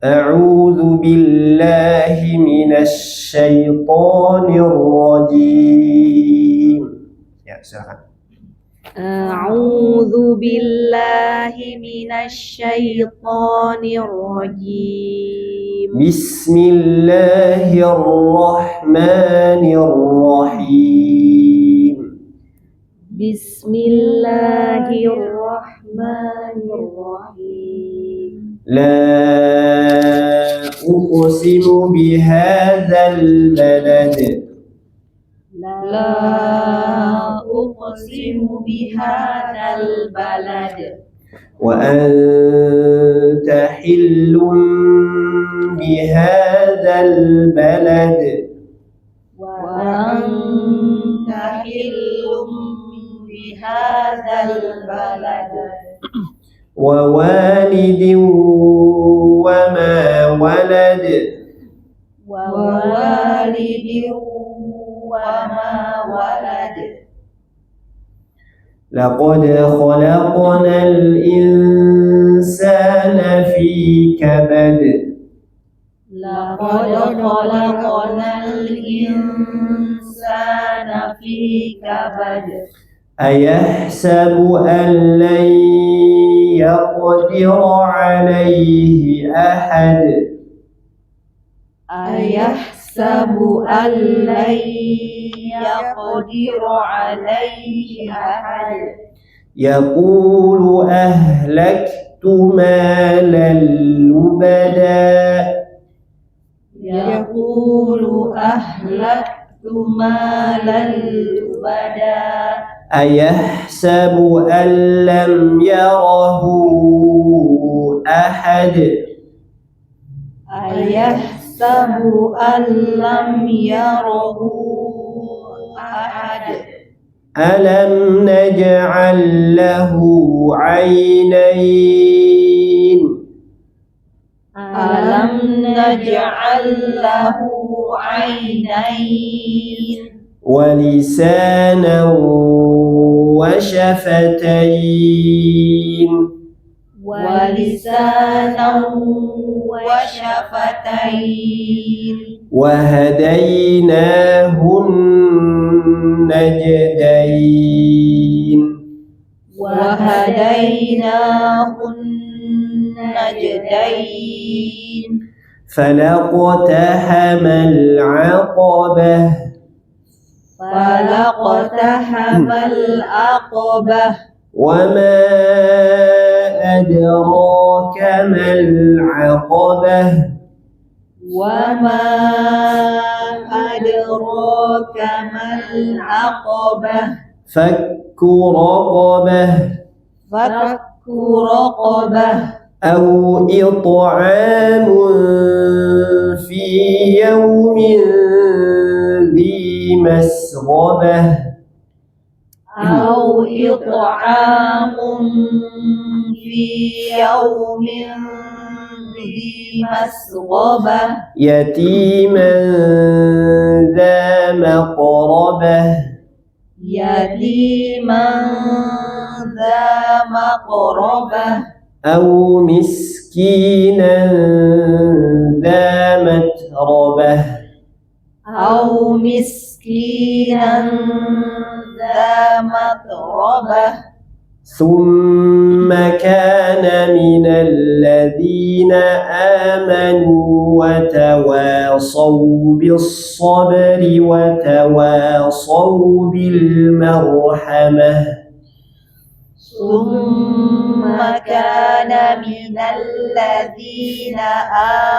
أعوذ بالله من الشيطان الرجيم. Ya, silakan. A'udzu billahi minasyaitonir rajim. Bismillahirrahmanirrahim. Bismillahirrahmanirrahim. La uqsimu bihadzal balad. La uqsimu bihadzal balad. Wa anta hillum bihadzal balad. Wa anta hillum bihadzal balad. Wa walidin wa ma walad. Wa walidin wa ma walad. Laqad khalaqnal insana fi kabad. Laqad khalaqnal insana fi kabad. Ayahsabu an lan yaqdira alayhi ahad. Ayahsabu an lan yaqdiru alayhi ahad. Yaqulu ahlaktu malan lubada. Yaqulu ahlaktu malan lubada. Ayahsabu an lam yarahu ahad. Ayahsabu an lam yarahu ahad. Alam naj'al lahu 'aynayn. Alam naj'al lahu 'aynayn. Wa lisanan wa shafatayn. Wa lisanan wa shafatayn. Wa hadaynahun najdayn. Wa hadaynahun najdayn. Falaqtahamal 'aqabah. Falaqtahamal aqabah. Wa ma adraka mal 'aqabah. Wa ma adraka mal aqabah. Fakku raqabah. Fakku raqabah. Aw it'amun fi yawmin dhi masghabah. Aw it'amun fi yawmin dhi masghabah. Yatiman dha maqrabah. Yatiman dha maqrabah. Aw miskinan dha matrabah. Aw miskinan dha matrabah. Thumma kana minal ladhina amanu wa tawasaw bis sabri wa tawasaw bil marhamah. Summa kana minal ladzina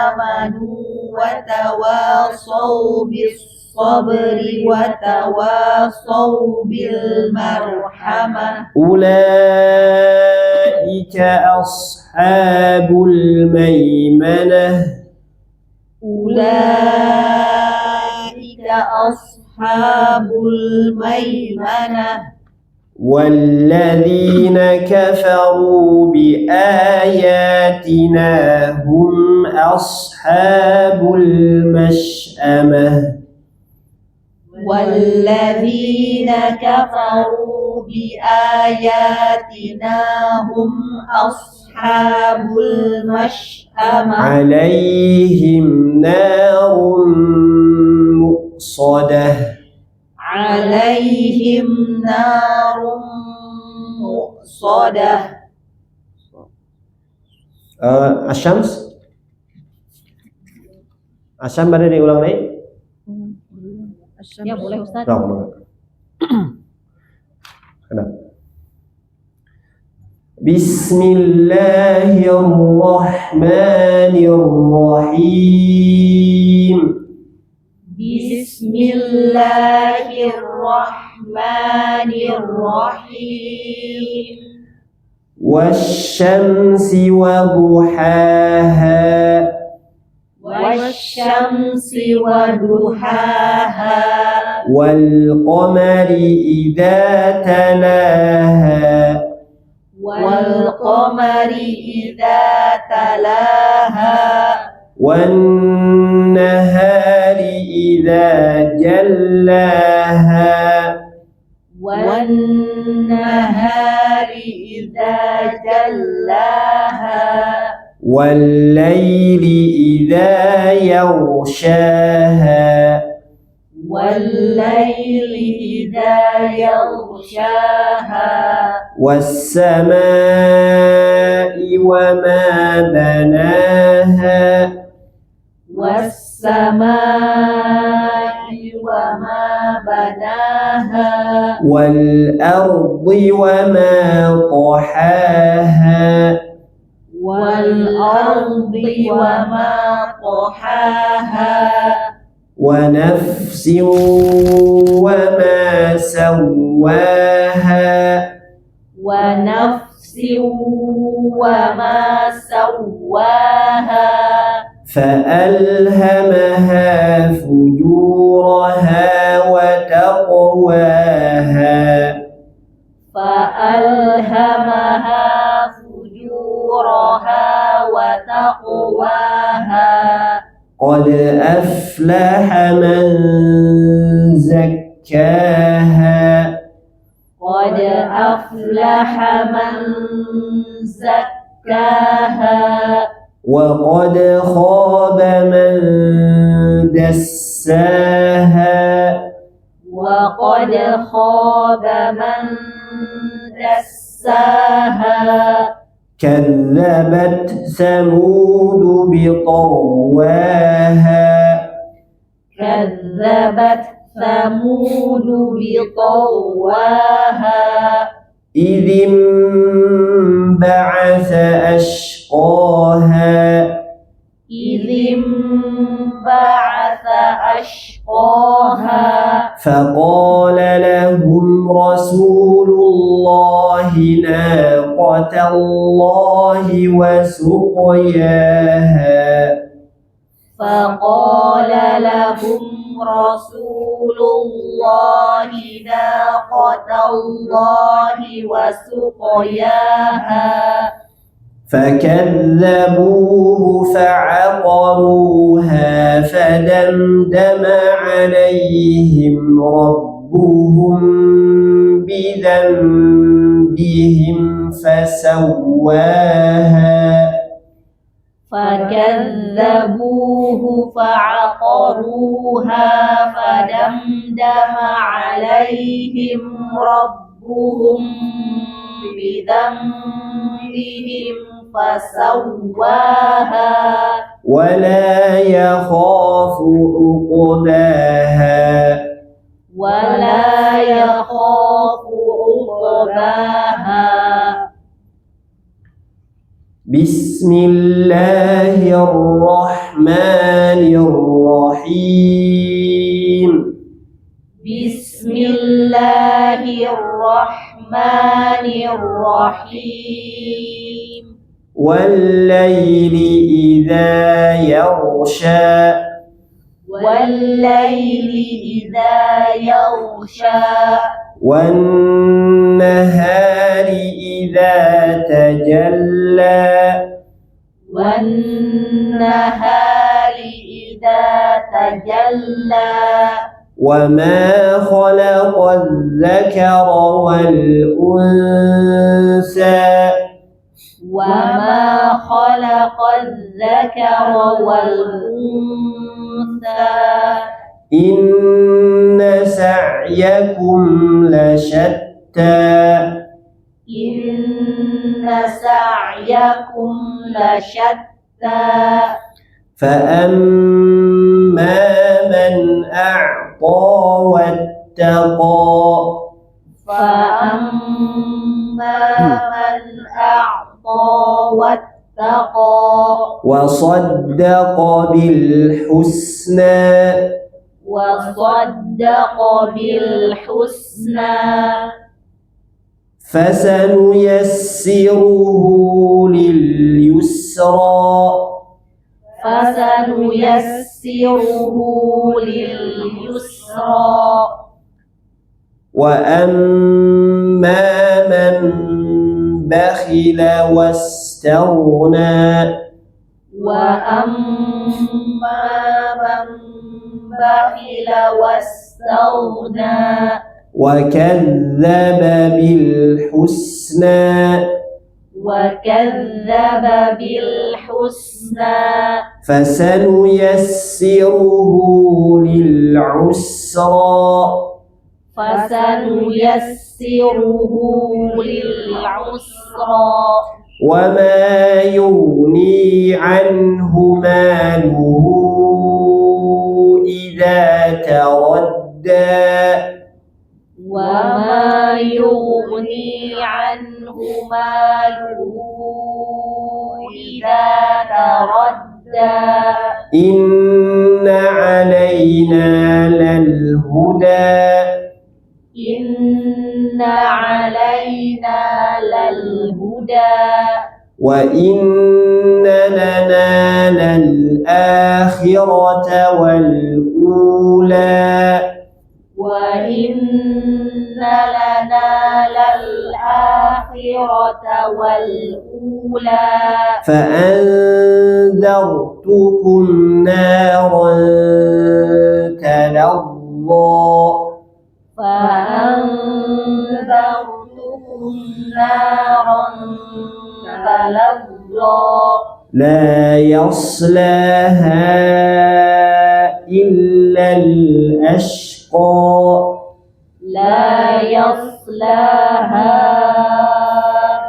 amanu wa tawasaw bis sabri wa tawasaw bil marhamah. Ulaika ashabul maimanah. Ulaika ashabul maimanah. والذين كفروا بآياتنا هم أصحاب المشأمة. والذين كفروا بآياتنا هم أصحاب ashabul mash'amah عليهم نار مؤصدة alaihim narum muqsadah. Asyams Asyam ada diulang lagi? Ya boleh Ustaz. Kenapa? Bismillahirrahmanirrahim. Bismillahirrahmanirrahim. Wasyamsi wa duhaha. Wasyamsi wa duhaha. Wal qamari idza talaha. Wal qamari idza talaha. Wan nahari idza jallaha. Wan nahari idza jallaha. Wal laili idza yaghshaha. Wal laili idza yaghshaha. Was samaa'i wa ma banaha. Was samaa'i wa ma banaha. Wal ardi wa ma tahaha. Wal ardi wa ma tahaha. Wa nafsin wa ma sawwaha. Wa nafsin wa ma sawwaha. فألهمها فجورها وتقواها. فألهمها فجورها وتقواها. قد أفلح من زكاها. قد أفلح من زكاها. وقد خاب من دساها. وقد خاب من دساها. كذبت ثمود بطغواها. كذبت ثمود بطغواها. إذ انبعث أشقاها. إذ انبعث أشقاها. فقال لهم رسول الله ناقة الله وسقياها. فقال لهم رسول الله ناقة الله وسقياها. فكذبوه فعقروها فدمدم عليهم ربهم بذنبهم فسواها. فكذبوه فعقروها فدمدم عليهم ربهم بذنبهم فسواها. ولا يخاف عقباها. ولا يخاف عقباها. بسم الله الرحمن الرحيم. بسم الله الرحمن الرحيم. والليل إذا يغشى. والليل إذا يغشى. والنهار إذا تجلى. والنهار إذا تجلى. وما خلق الذكر والأنثى. وما خلق الذكر والأنثى إن سعيكم لشتى إن سعيكم لشتى فأما من أعطى واتقى فأما من أعطى واتقى وصدق بالحسنى وصدق بالحسنى فسنيسره لليسرى فسنيسره لليسرى وأما من بخل واستغنى وأما من بخل واستغنى وكذب بالحسنى وكذب بالحسنى فسنيسره للعسرى فسنيسره للعسرى وما يغني عنه ماله إذا تردى وما يغني عنه ماله إذا تردى إن علينا للهدى إن علينا للهدى وإن لنا للآخرة والأولى وإن لنا للآخرة والأولى فأنذرتكم نارا تلظى فأنذرتكم نارا تلظى لا يصلاها إلا الأشقى لا يصلاها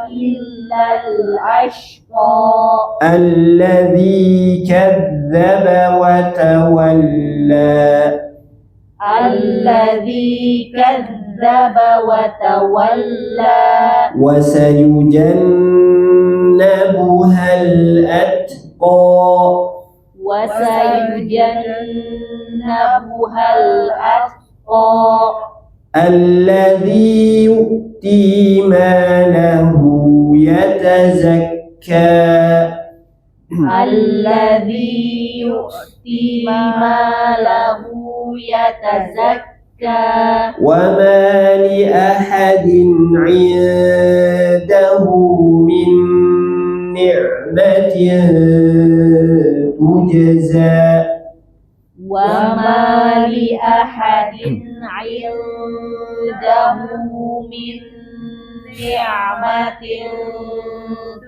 إلا الأشقى الذي كذب وتولى الذي كذب وتولى وسيجنبها الأتقى وسيجنبها الأتقى الذي يؤتي ماله يتزكى الذي يؤتي ماله يتزكى وما لأحد عنده من نعمة تجزى وما لأحد عنده من نعمة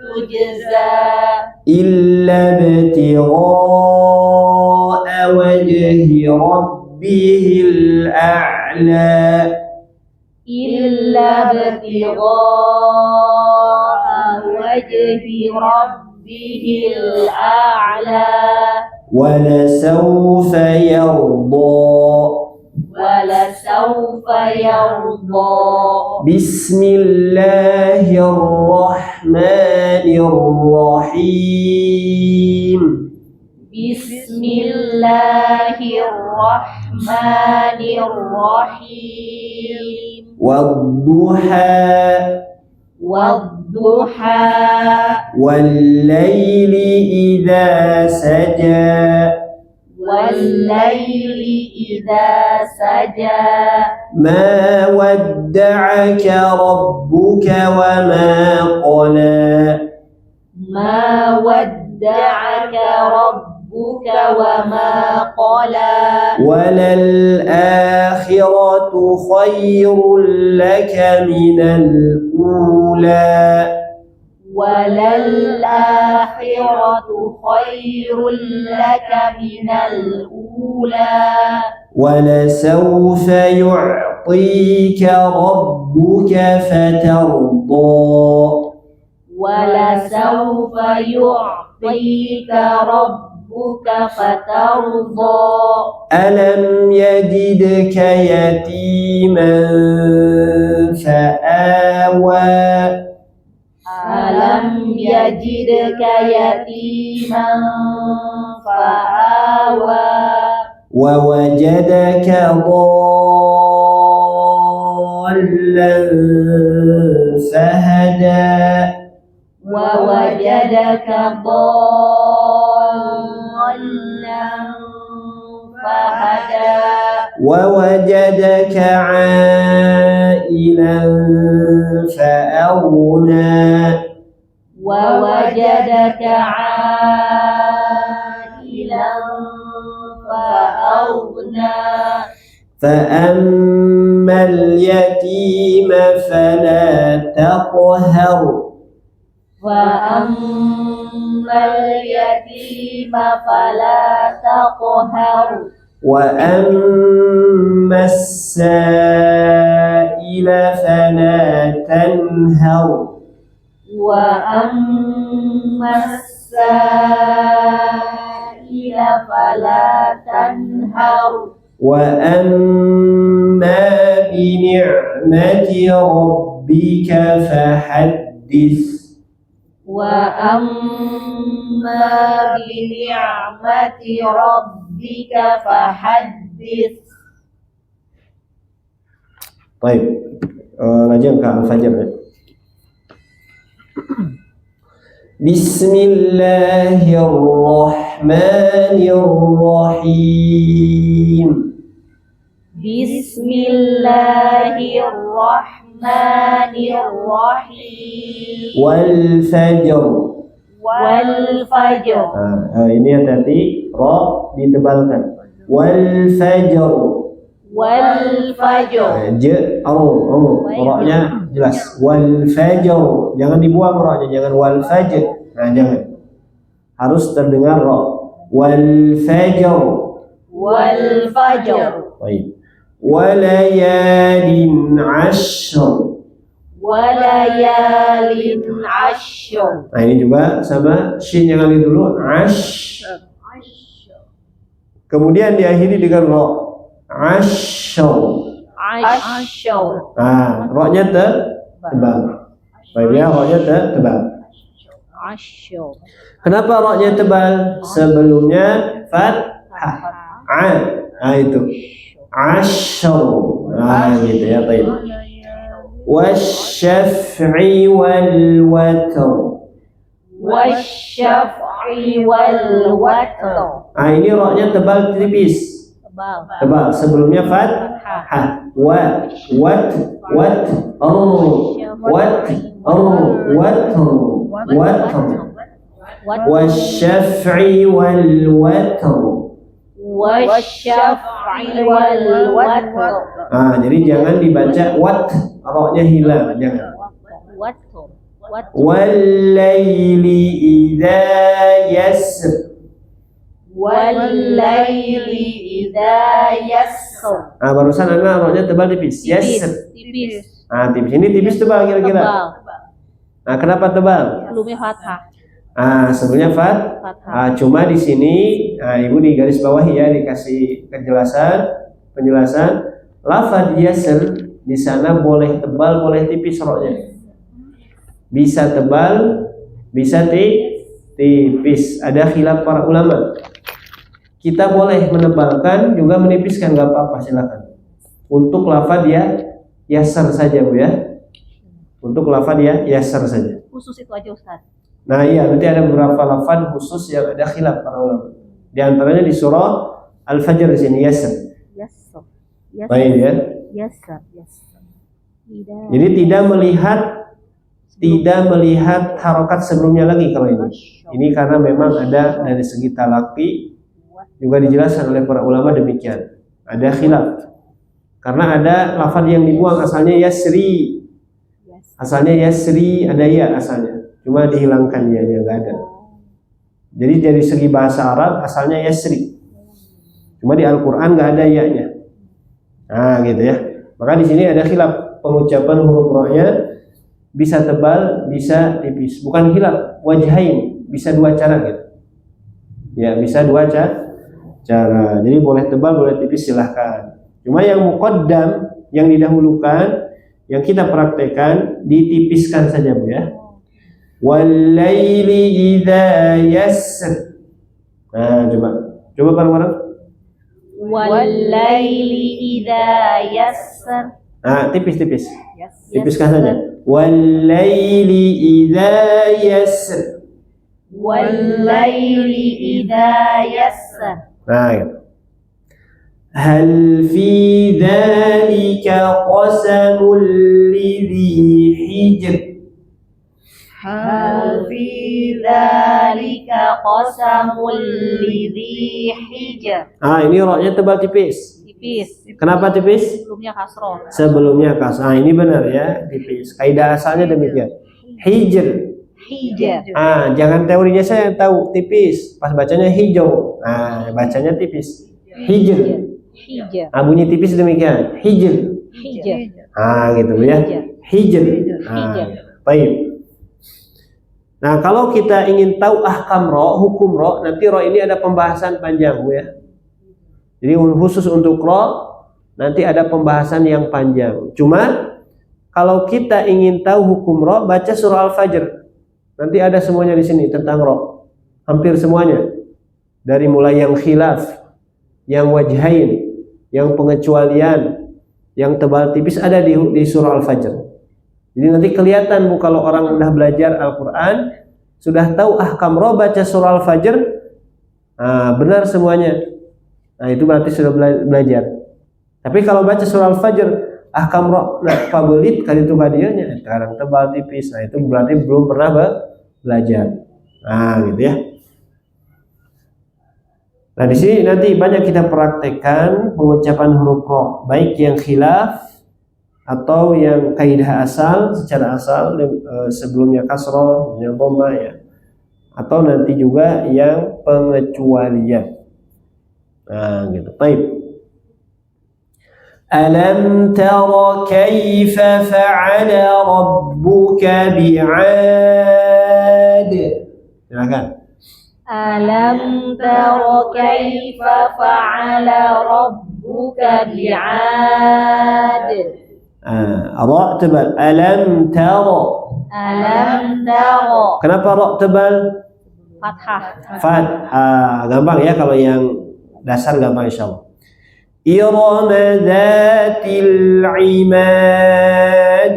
تجزى إلا ابتغاء وجه ربه الأعلى إلا ابتغاء وجه ربه الأعلى ولسوف يرضى ولسوف يرضى بسم الله الرحمن الرحيم بسم الله الرحمن الرحيم والضحى والضحى والليل إذا سجى والليل إذا سجى ما ودعك ربك وما قلى ما ودعك ربك وما قلى وللآخرة خير لك من الأولى وللآخرة خير لك من الأولى ولسوف يعطيك ربك فترضى ولسوف يعطيك ربك فترضى ألم يجدك يتيما فآوى ألم يجدك يتيما فآوى ووجدك ضالا فهدى ووجدك ضالا فهدى ووجدك عائلا فأغنى ووجدك عائلا فأغنى فأما اليتيم فلا تقهر فأما اليتيم فلا تقهر وأما السائل فلا تنهر وأما السائل فلا تنهر وأما بنعمة ربك فحدث وأما بنعمة ربك فحدث. Baik, lanjut ke Al-Fajr ya. Bismillahirrahmanirrahim. Bismillahirrahmanirrahim. Wal fajr. Wal fajr. Ini hati-hati, ra ditebalkan. Wal fajr. Wal fajr. Ra-nya jelas. Wal fajr. Jangan dibuang ra-nya, jangan wal fajr. Nah, jangan. Harus terdengar ra. Wal fajr. Wal fajr. Baik. Walayalin 'ashr. Walayalin 'ashr. Nah, ini juga sama shin yang kali dulu 'ashr. Kemudian diakhiri dengan ra. 'ashr. 'ashr. Nah, ra-nya tebal. Baik ya, ra-nya tebal. 'ashr. Kenapa ra-nya tebal? Sebelumnya fathah. Nah, itu. 'ashr. Nah, gitu ya, baik. Wasyaf'i wal watr. Wasyaf'i wal watr. Nah, ini ra-nya tebal tipis. Tebal. Sebelumnya fathah. Wat, wasyaf'i wal watr. Wasyaf'i wal watr. Nah, jadi jangan dibaca wat, ra-nya hilang, jangan. Wal-laili idza yasr. Wal-laili idza yasr. Nah, barusan anak ra-nya tebal tipis. Yasr. Tipis. Nah, tipis. Ini tipis tebal kira-kira. Nah, kenapa tebal? Sebelumnya fathah. Ah, sebelumnya fathah. Cuma di sini, ibu di garis bawah ya dikasih penjelasan. Lafaz yasr di sana boleh tebal, boleh tipis ra-nya. Bisa tebal, bisa tipis. Ada khilaf para ulama. Kita boleh menebalkan juga menipiskan, nggak apa-apa, silakan. Untuk lafaz yasr saja bu ya. Untuk lafaz yasr saja. Khusus itu aja Ustaz. Nah iya, nanti ada beberapa lafaz khusus yang ada khilaf para ulama. Di antaranya di surah Al-Fajr di sini yasr. Baik ya. Yasr. Jadi tidak melihat harokat sebelumnya lagi kalau ini. Ini karena memang ada dari segi talaqi juga dijelaskan oleh para ulama demikian. Ada khilaf. Karena ada lafaz yang dibuang asalnya yasri. Asalnya yasri, ada ya asalnya. cuma dihilangkan ya nggak ada. Jadi dari segi bahasa Arab asalnya Yasri, cuma di Al-Quran nggak ada ya-nya. Nah gitu ya. Maka di sini ada khilaf pengucapan huruf ro-nya, bisa tebal, bisa tipis. Bukan khilaf, wajhain, bisa dua cara gitu. Ya bisa dua cara. Jadi boleh tebal, boleh tipis silahkan. Cuma yang muqaddam, yang didahulukan, yang kita praktekkan ditipiskan saja Bu ya. Wal-laili idza yasr. Nah, coba bareng-bareng. Wal-laili idza yassar. Nah, tipis-tipis. Tipiskan saja. Wal-laili idza yasr. Wal-laili idza yassar. Nah, gitu. Hal fi dzalika qasamul lidzi hijr. Hal fi dzalika qasamul lidzi hijr. Ini ro-nya tebal tipis. Tipis. Kenapa tipis? Sebelumnya kasroh. Sebelumnya kasroh. Ini benar ya, tipis. Kaidah asalnya demikian. Hijr. Hijr. Jangan teorinya saya tahu tipis. Pas bacanya hijau. Bacanya tipis. Hijr. Hijr. Bunyi tipis demikian. Hijr. Hijr. Gitu ya. Hijr. Baik. Nah, kalau kita ingin tahu ahkam ro, hukum ro, nanti ro ini ada pembahasan panjang Bu ya. Jadi khusus untuk ro nanti ada pembahasan yang panjang. Cuma kalau kita ingin tahu hukum ro, baca surah Al-Fajr. Nanti ada semuanya di sini tentang ro. Hampir semuanya. Dari mulai yang khilaf, yang wajhain, yang pengecualian, yang tebal tipis ada di surah Al-Fajr. Jadi nanti kelihatan Bu kalau orang udah belajar Al-Quran, sudah tahu ahkam ro, baca surah Al-Fajr, benar semuanya. Nah itu berarti sudah belajar. Tapi kalau baca surah Al-Fajr, ahkam ro, pabelit kali itu kadianya, sekarang tebal tipis, nah itu berarti belum pernah belajar. Nah gitu ya. Nah di sini nanti banyak kita praktekkan pengucapan huruf ro, baik yang khilaf atau yang kaidah asal secara asal sebelumnya kasroh, yang dhamma ya, atau nanti juga yang pengecualian. Nah gitu. Baik. Alam tara kaifa fa'ala rabbuka bi'ad. Silakan. Alam tara kaifa fa'ala rabbuka bi'ad. Ra tebal. Alam tara. Alam tara. Kenapa ra tebal? Fathah. Fathah. Gampang ya kalau yang dasar gampang insyaallah. Irama dzatil imad.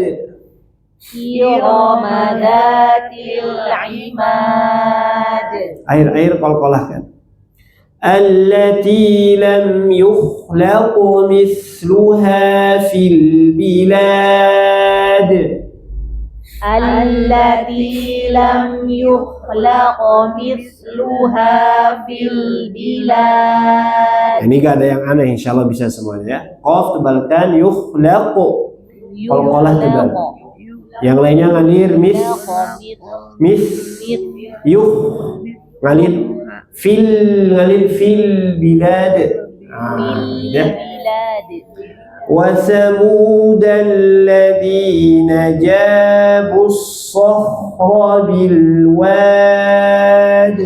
Irama dzatil imad. Air qalqalahkan. Allati lam yukhlaq mithluha fil bilad. Allati lam yukhlaq mithluha fil bilad. Ini gak ada yang aneh, insyaallah bisa semuanya ya. Qaf tebalkan, yukhlaq. Qalqalah tebal. Yang lainnya ngalir mis yuh ngalir fil bilad. Ya. وثمود الذين جابوا الصخر بالواد.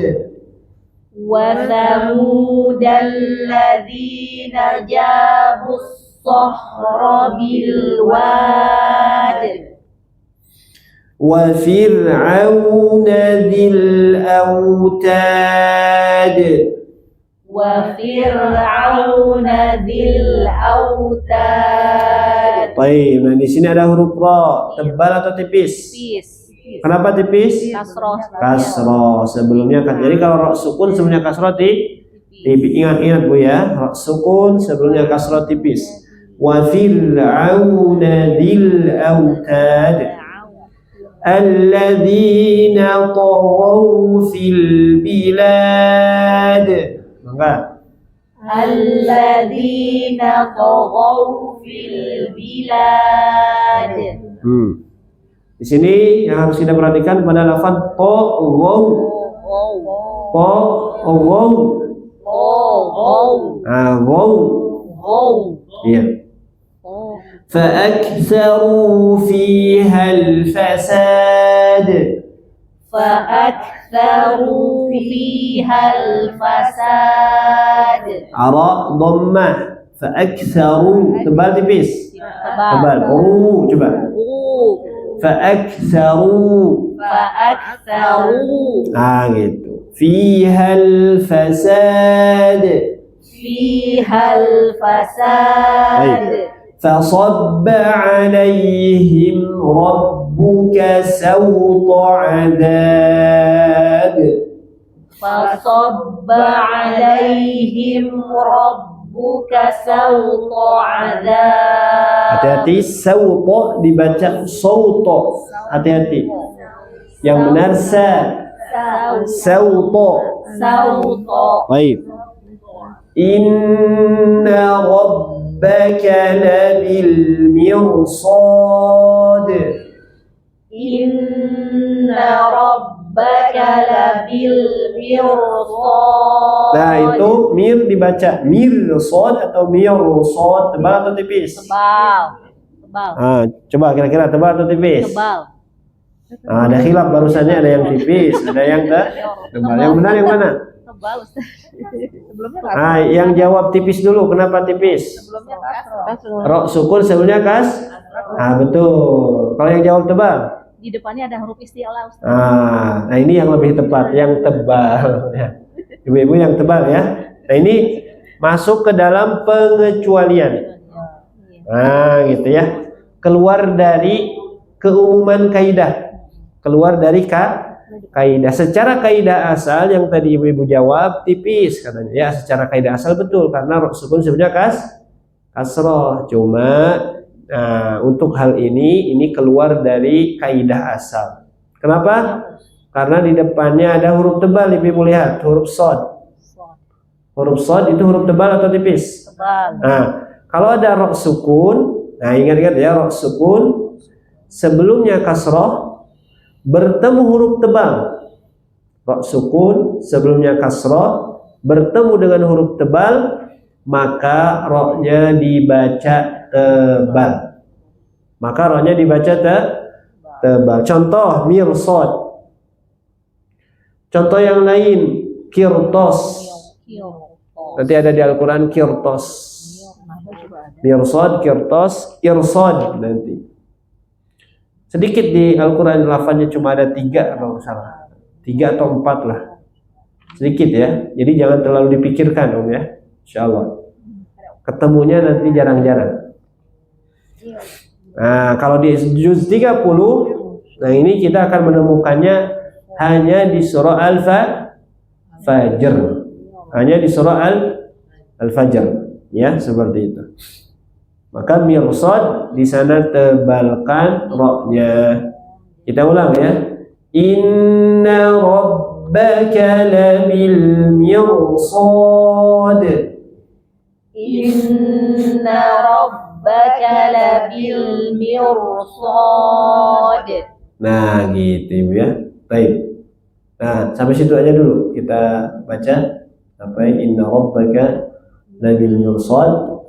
وثمود الذين جابوا الصخر بالواد. وفرعون ذي الأوتاد. وفرعون ذي الأوتاد. Baik, nah di sini ada huruf ra, tebal atau tipis? Tipis. Kenapa tipis? Kasroh. Kasroh sebelumnya kan. Jadi kalau ra sukun sebelumnya kasroh tipis. Ingat Bu ya, ra sukun sebelumnya kasroh tipis. Wa fir'auna dzil autad. Alladzina taghaw fil bilad. Enggak. Alladzina taghaw fil bilad. Di sini yang harus kita perhatikan pada lafaz po, waw, po, waw. Waw. Iya. فأكثروا فيها الفساد Ara dhammah فأكثروا tebal tipis tebal coba فأكثروا gitu فيها الفساد فصب عليهم ربك سوط عذاب Hati-hati sawto dibaca sawto. Hati-hati. Yang benar sawto. Baik. Inna rabbaka labil mirsad. Nah itu mir dibaca mirsad atau mirsad, tebal atau tipis? Tebal. Coba kira-kira tebal atau tipis? Tebal. Ada khilaf barusannya, ada yang tipis, ada yang tebal. Yang benar yang mana? Tebal. Yang jawab tipis dulu. Kenapa tipis? Sebelumnya kasroh. Ro sukun sebelumnya betul. Kalau yang jawab tebal? Di depannya ada huruf isti'la, Ustaz. Nah ini yang lebih tepat, yang tebal ya. Ibu-ibu yang tebal ya. Nah ini masuk ke dalam pengecualian. Nah gitu ya. Keluar dari keumuman kaidah. Keluar dari kaidah. Secara kaidah asal yang tadi ibu-ibu jawab tipis katanya. Ya secara kaidah asal betul karena sukun sebenarnya kasroh. Cuma untuk hal ini keluar dari kaidah asal. Kenapa? Karena di depannya ada huruf tebal, ibu lihat huruf shad. Huruf shad itu huruf tebal atau tipis? Tebal. Nah, kalau ada ro sukun, nah ingat-ingat ya, ro sukun sebelumnya kasroh bertemu huruf tebal. Ro sukun sebelumnya kasroh bertemu dengan huruf tebal, maka ro-nya dibaca tebal. Maka ro-nya dibaca tebal. Contoh mirsad. Contoh yang lain kirtos. Nanti ada di Al-Quran kirtos. Mirsad, kirtos, irsad nanti. Sedikit di Al-Quran lafaznya cuma ada 3 kalau salah. 3 atau 4 lah. Sedikit ya. Jadi jangan terlalu dipikirkan Om ya. Insyaallah. Ketemunya nanti jarang-jarang. Nah, kalau di juz 30, nah ini kita akan menemukannya hanya di surah Al-Fajr. Hanya di surah Al-Fajr, ya, seperti itu. Maka mirsad di sana tebalkan ra-nya. Kita ulang ya. Inna rabbaka labil mirsad. Inna rabbaka labil mirsad. Nah, gitu Ibu ya. Baik. Nah, sampai situ aja dulu kita baca sampai inna rabbaka labil mirsad.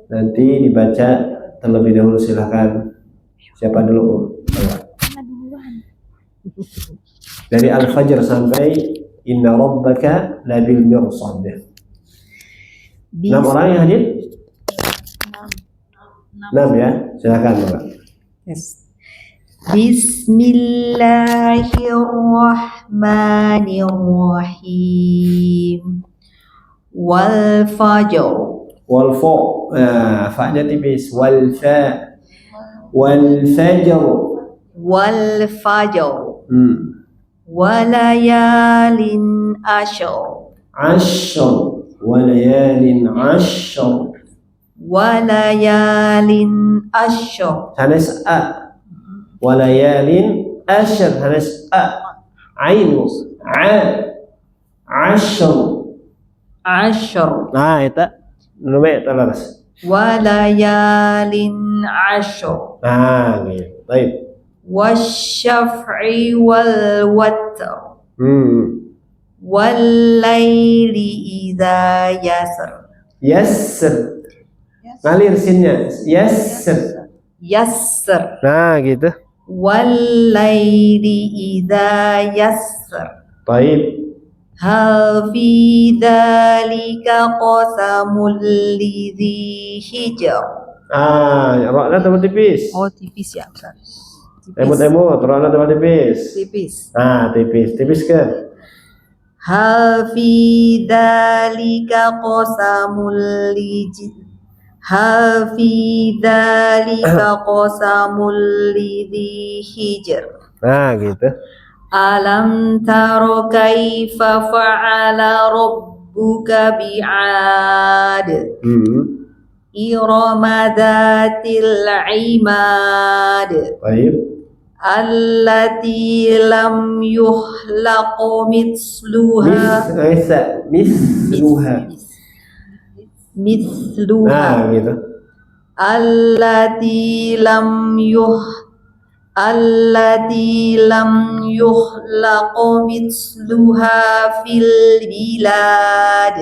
Nanti dibaca terlebih dahulu, silahkan. Siapa dulu? Dari Al-Fajr sampai inna rabbaka labil mirsad. 6 orang yang hadir? 6 ya, silakan Mbak. Yes. Bismillahirrahmanirrahim. Wal fajr. Wal fa, fa-nya tipis. Wal fa. Wal fajr. Wal fajr. Walayalin ashar. Ashar. Walayalin ashar. Walayalin ashar. Hanas a. Walayalin ashar. Hanas a. Ain. Ashar. Ashar. Nah, itu namanya talaras. Walayalin ashar. Nah, gitu. Baik. wasyaf'i wal watr wal laili idza yasr. Yasr. Ngalir sinnya. Yasr. Yasr. Nah, gitu. Wal laili idza yasr. Baik. Hal fi dzalika qasamul lidzi hijr. Rokna tambah tipis. Oh, tipis ya, Ustaz. Emut-emut, rokna tambah tipis. Tipis. Tipis. Tipiskan. Hal fi dzalika qasamul lidzi. Hal fi dzalika qasamul lidzi hijr. Nah, gitu. Alam taro kaifa fa'ala rabbuka bi'ad. Irama dzatil imad. Baik. Allati lam yukhlaq mithluha. Mithluha. Nah, gitu. Allati lam yukhlaq mithluha fil bilad.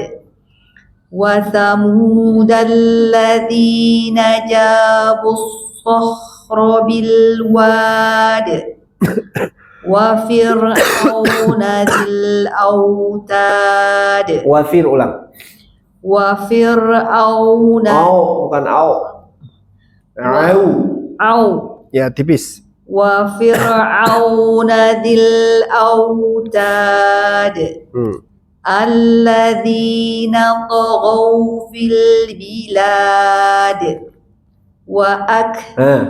Wa thamud alladhina jabus sakhra bil wad. Wa fir'auna dzil autad. Wafir ulang. Wa fir'auna. Bukan au. Au. Ya, tipis. Wa fir'auna dzil autad. Alladzina taghaw fil bilad.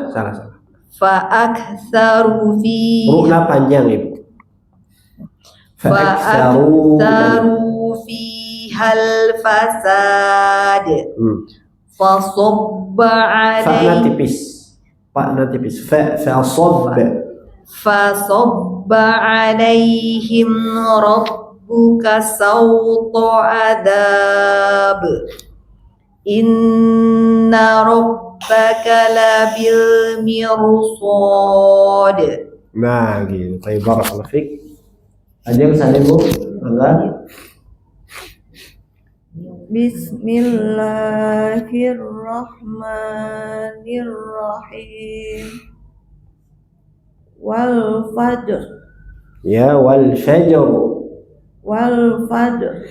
Salah. Fa'aktsaru fi. Rukna panjang, Ibu. Fa'aktsaru fi hal fasad. Fasabba alaihi. Fa'na tipis. Fasabba alaihim rabbuka sawta adab. Inna rabbaka labil mirsad. Nah, gitu. Baik, barakallahu fiik. Ada yang sana, Bu? Mangga. Bismillahirrahmanirrahim. Wal fajr. Ya, wal fajr. Wal fajr.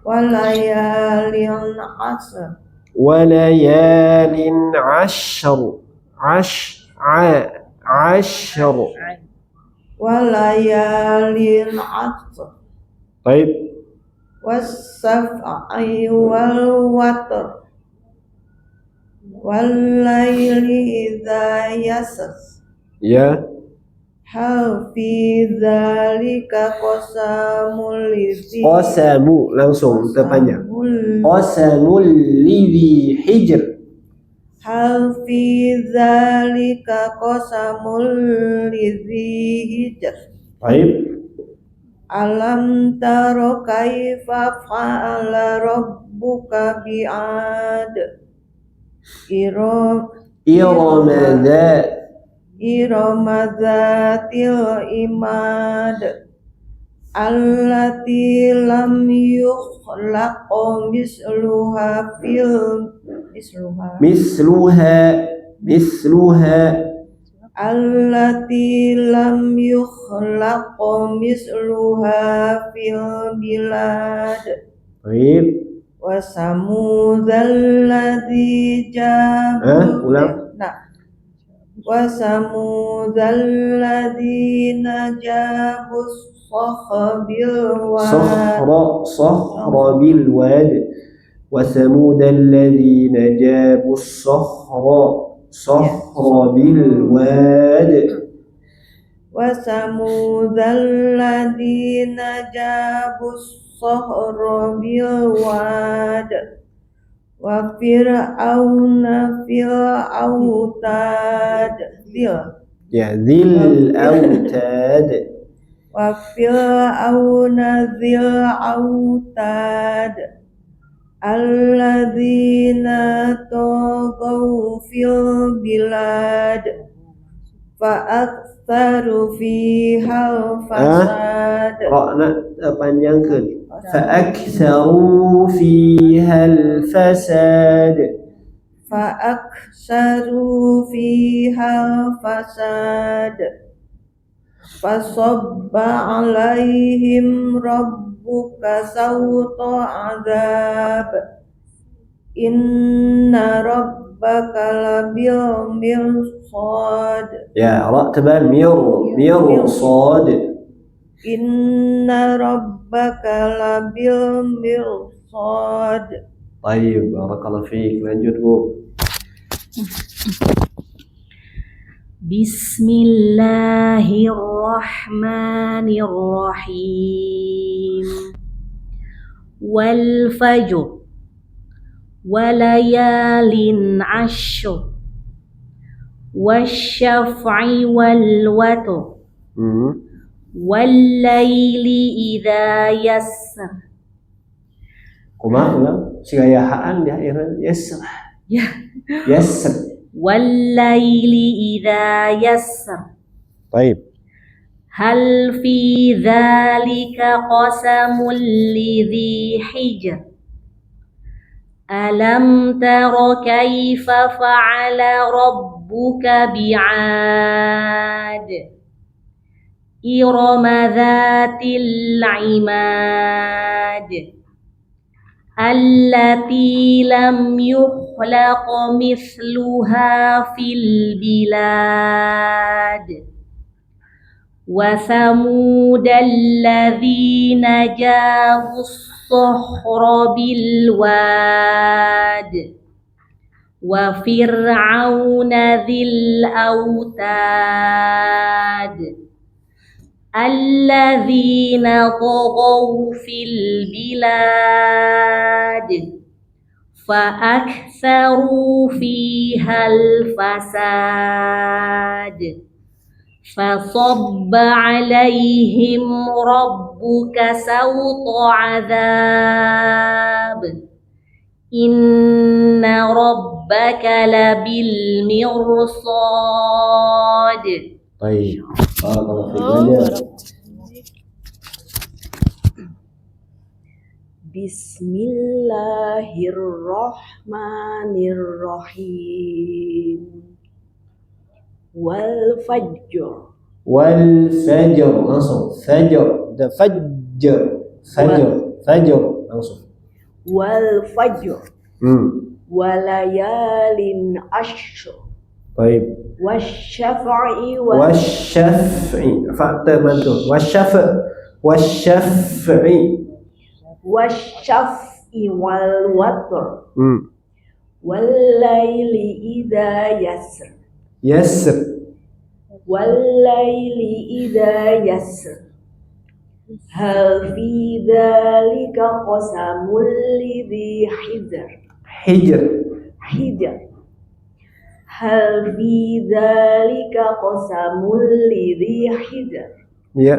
Walayalin ashr. Walayalin ashr. Ashr. Walayalin ashr. Baik. Was-saf'i wal watr. Wal laili idza yasr. Ya. Hal fi dzalika qasamul lidzi. Qasamu langsung terpanjang. Qasamul lidzi hijr. Hal fi dzalika qasamul lidzi hijr. Baik. Alam taro kaifa fa'ala rabbuka bi'ad. Irama dzatil imad. Allati lam yukhlaq misluha. Allati lam yukhlaq misluha fil bilad. Baik. Wa samudal ladzi ulang. Wa samudal ladzina jabus sakhra bil wad. Wa samudal ladzina jabus sakhra bil wad. Wa samudal ladzina jabus sakhra bil wad. Wa fir'auna fil autad. Dzil autad. Wa fir'auna dzil autad. Alladzina taghaw fil bilad. Fa'aktsaru fihal fasad. Ra'na panjangkeun. Fa'aktsaru fihal fasad. Fa'aktsaru fihal fasad. Fasabba alaihim rabbuka sawta azab. Inna rabbaka labil mirsad. Ya, ra tebal mirsad. Inna rabbaka labil mirsad. Baik, barakallahu fiik. Lanjut, Bu. Bismillahirrahmanirrahim. Wal fajr walayalin ashr wasyaf'i wal watr wallaili idza yassar. Kumaha ulang? Sigayahaan di akhiran yassar. Ya. Yassar. Wallaili idza yassar. Baik. Hal fi dzalika qasamul lidzi hijr. Alam tara kaifa fa'ala rabbuka bi'ad. Irama dzatil 'imad. Allati lam yukhlaq mithluha fil bilad. Wa thamudal ladzina jabus الصخر بالواد وفرعون ذي الأوتاد الذين طغوا في البلاد فأكثروا فيها الفساد فصب عليهم ربك سوط عذاب إن ربك لبالمرصاد. طيب بارك الله فيك. Bismillahirrahmanirrahim. Wal fajr langsung fajr the fajr langsung wal fajr walayalin ashr. Baik. Wasyaf'i fa mantu wasyaf'i wal watr wal laili idza yassar Wallaili idza yassar. Hal fi dzalika qasamul lidzi hijr. Hal fi dzalika qasamul lidzi hijr. Ya.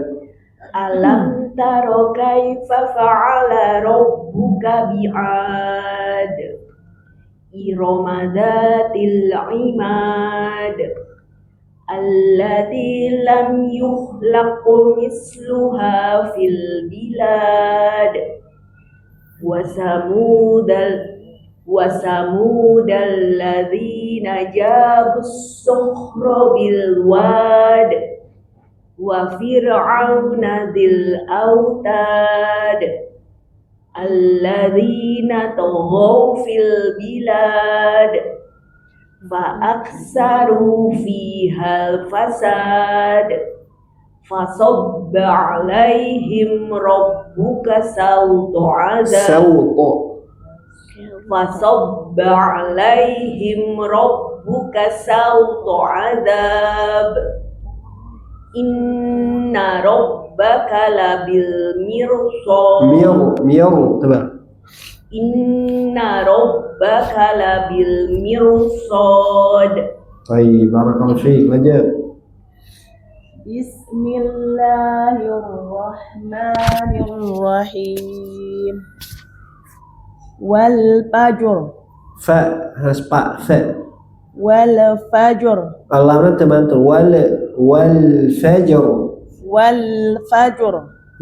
Alam tara kaifa fa'ala rabbuka bi'ad. Irama dzatil 'imad. Allati lam yukhlaq misluha fil bilad wa samudal ladzina jabus sukhra bil wad wa fir'auna dzil autad alladzina taghaw fil bilad فأكثروا فيها الفساد فصب عليهم ربك سوط عذاب فصب عليهم ربك سوط عذاب إن ربك لبالمرصاد. Inna rabbaka labil mirsad. Baik, barakallahu fiik. Lanjut. Bismillahirrahmanirrahim. Wal fajr. Fa harus fa. wal fajr Allahnya teman-teman wal fajr. wal fajr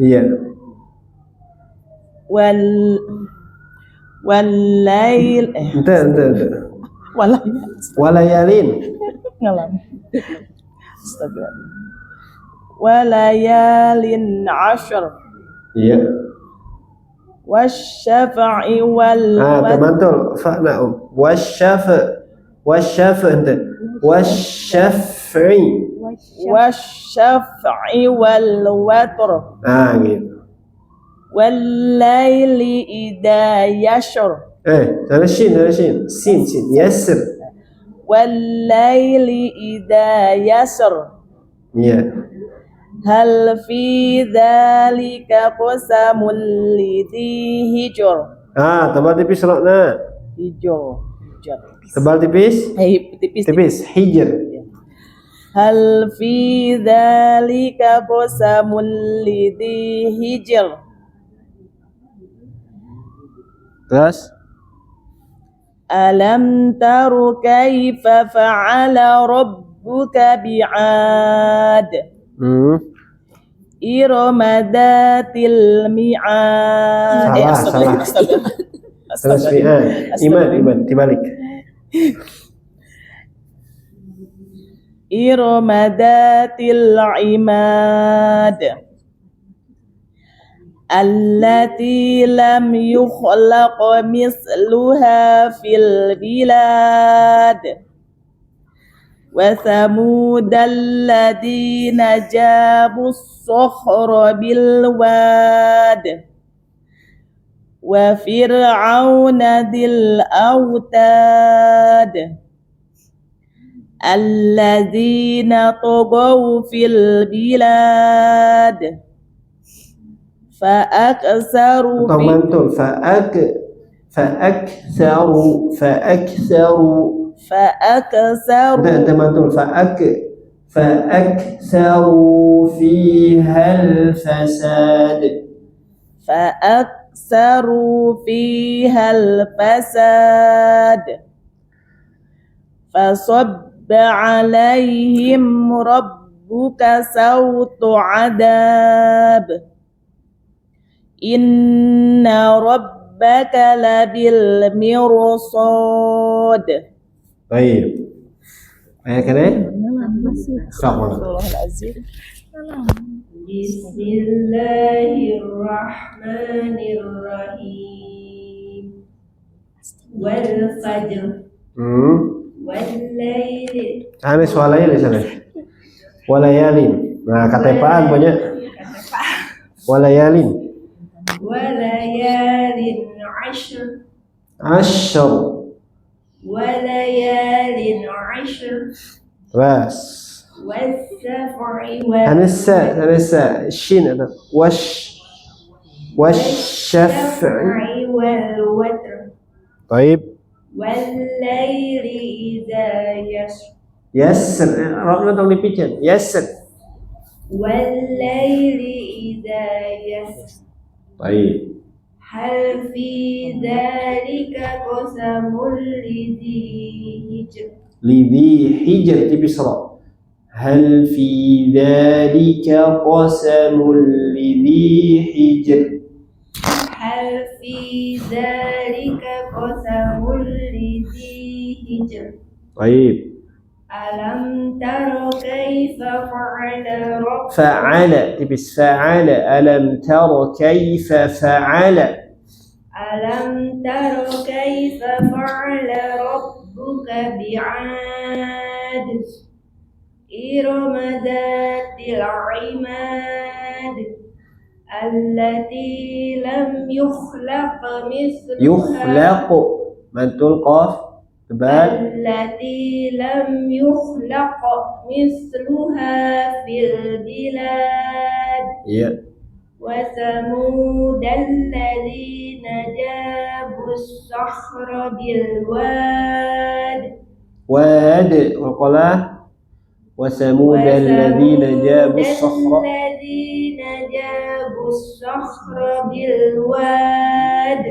Iya. wal lail Ente. walayal Walayalin. ngalam astagfirullah walayalin ashr Iya. wasyafa'i wal teman-teman fa wasyafa ente. Wasyaf'i. wasyafa'i wal watr Gitu. wal laili idza yashr Sana shin. Sin. Yasir. wal laili idza yasr Iya. hal fi dzalika qasamul lidhi hijr Tebal tipis rokna. hijr Tebal tipis. tipis Hijr. hal fi dzalika qasamul lidhi hijr Terus alam taru kaifa fa'ala rabbuka bi'ad irama dhatil mi'ad salah. Terus iman dibalik. irama dhatil imad allati lam yukhlaq misluha fil bilad wa thamudal ladina jabus sakhra bil wad wa fir'auna dil autad alladzina tagaw fil bilad fa'aksaru mantul fa'aksaru mantul fa'aksaru fihal fasad fasabba alaihim rabbuka sawtu adab inna rabbaka labil mirsad. Baik. Ayat kene? Bismillahirrahmanirrahim. Wal fajr. Wal laili. Ane soalnya di sana. Walayalin. Nah, katepaan banyak. Walayalin. Walayalin ashr. Walayalin ashr. Bas. Wasaf'i Anissa shin atau wasyaf'i wal watr. Baik. Walayli idza Yassir. Rokna tong dipicen. Yassir. Walayli idza yasr. Baik. Hal fi dzalika qasamul Lidhi hijr tipis ra. Hal fi dzalika qasamul lidhi hijr. Hal fi dzalika qasamul lidhi hijr. Baik. Alam tara kaifa fa'ala Fa'ala tipis fa'ala. Alam tara kaifa fa'ala. Alam tara kaifa fa'ala rabbuka bi'ad irama dhatil imad allati lam yukhlaq Yukhlaq mantul qaf tebal. allati lam yukhlaq misluha fil bilad. Iya. wa samudal ladzina jabus sakhra bil wad وقال وثمود الذين جابوا الصخر بالواد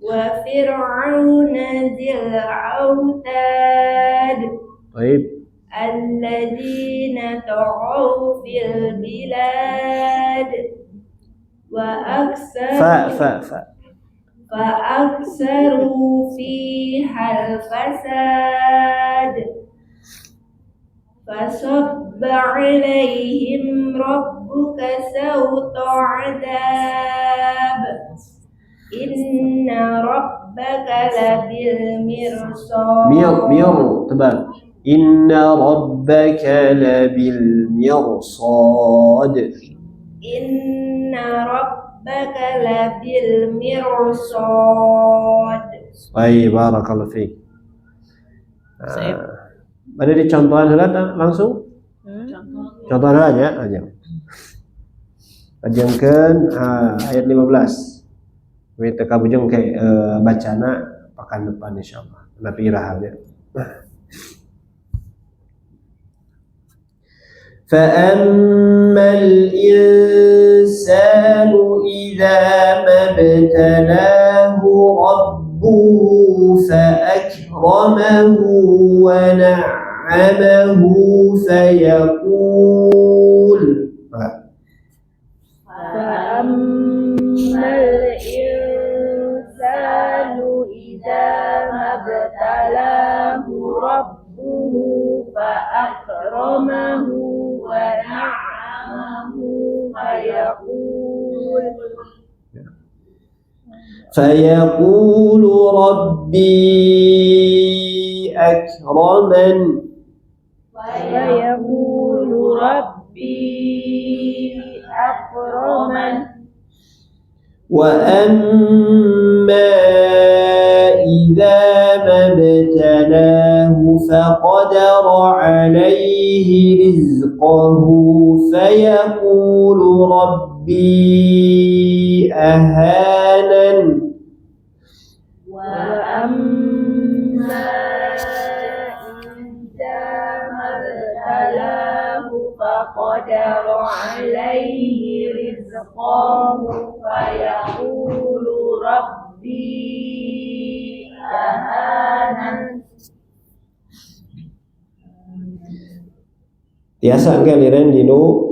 وفرعون ذي الأوتاد Baik. الذين طغوا في البلاد فأكثروا فيها الفساد فصب عليهم ربك سوط عذاب إن ربك لبالمرصاد tebal. Inna rabbaka labil mirsad. Inna rabbaka labil mirsad. Baik, barakallahu fiik. Ada di contohan heula langsung? Contohan aja. Ajengkeun ayat 15. Kita kabujeng ke bacana pekan depan insyaallah. Tapi irahalnya. فأما الإنسان إذا ما ابتلاه ربه فأكرمه ونعمه فيقول فأما الإنسان إذا ما ابتلاه ربه فأكرمه ونعمه فيقول ربي أكرمن وأما إذا ما ابتلاه فقدر عليه رزقه فيقول ربي أهانن وأما إذا ما ابتلاه فقدر عليه رزقه فيقول ربي أهانن. Tiasa angkaliran dinu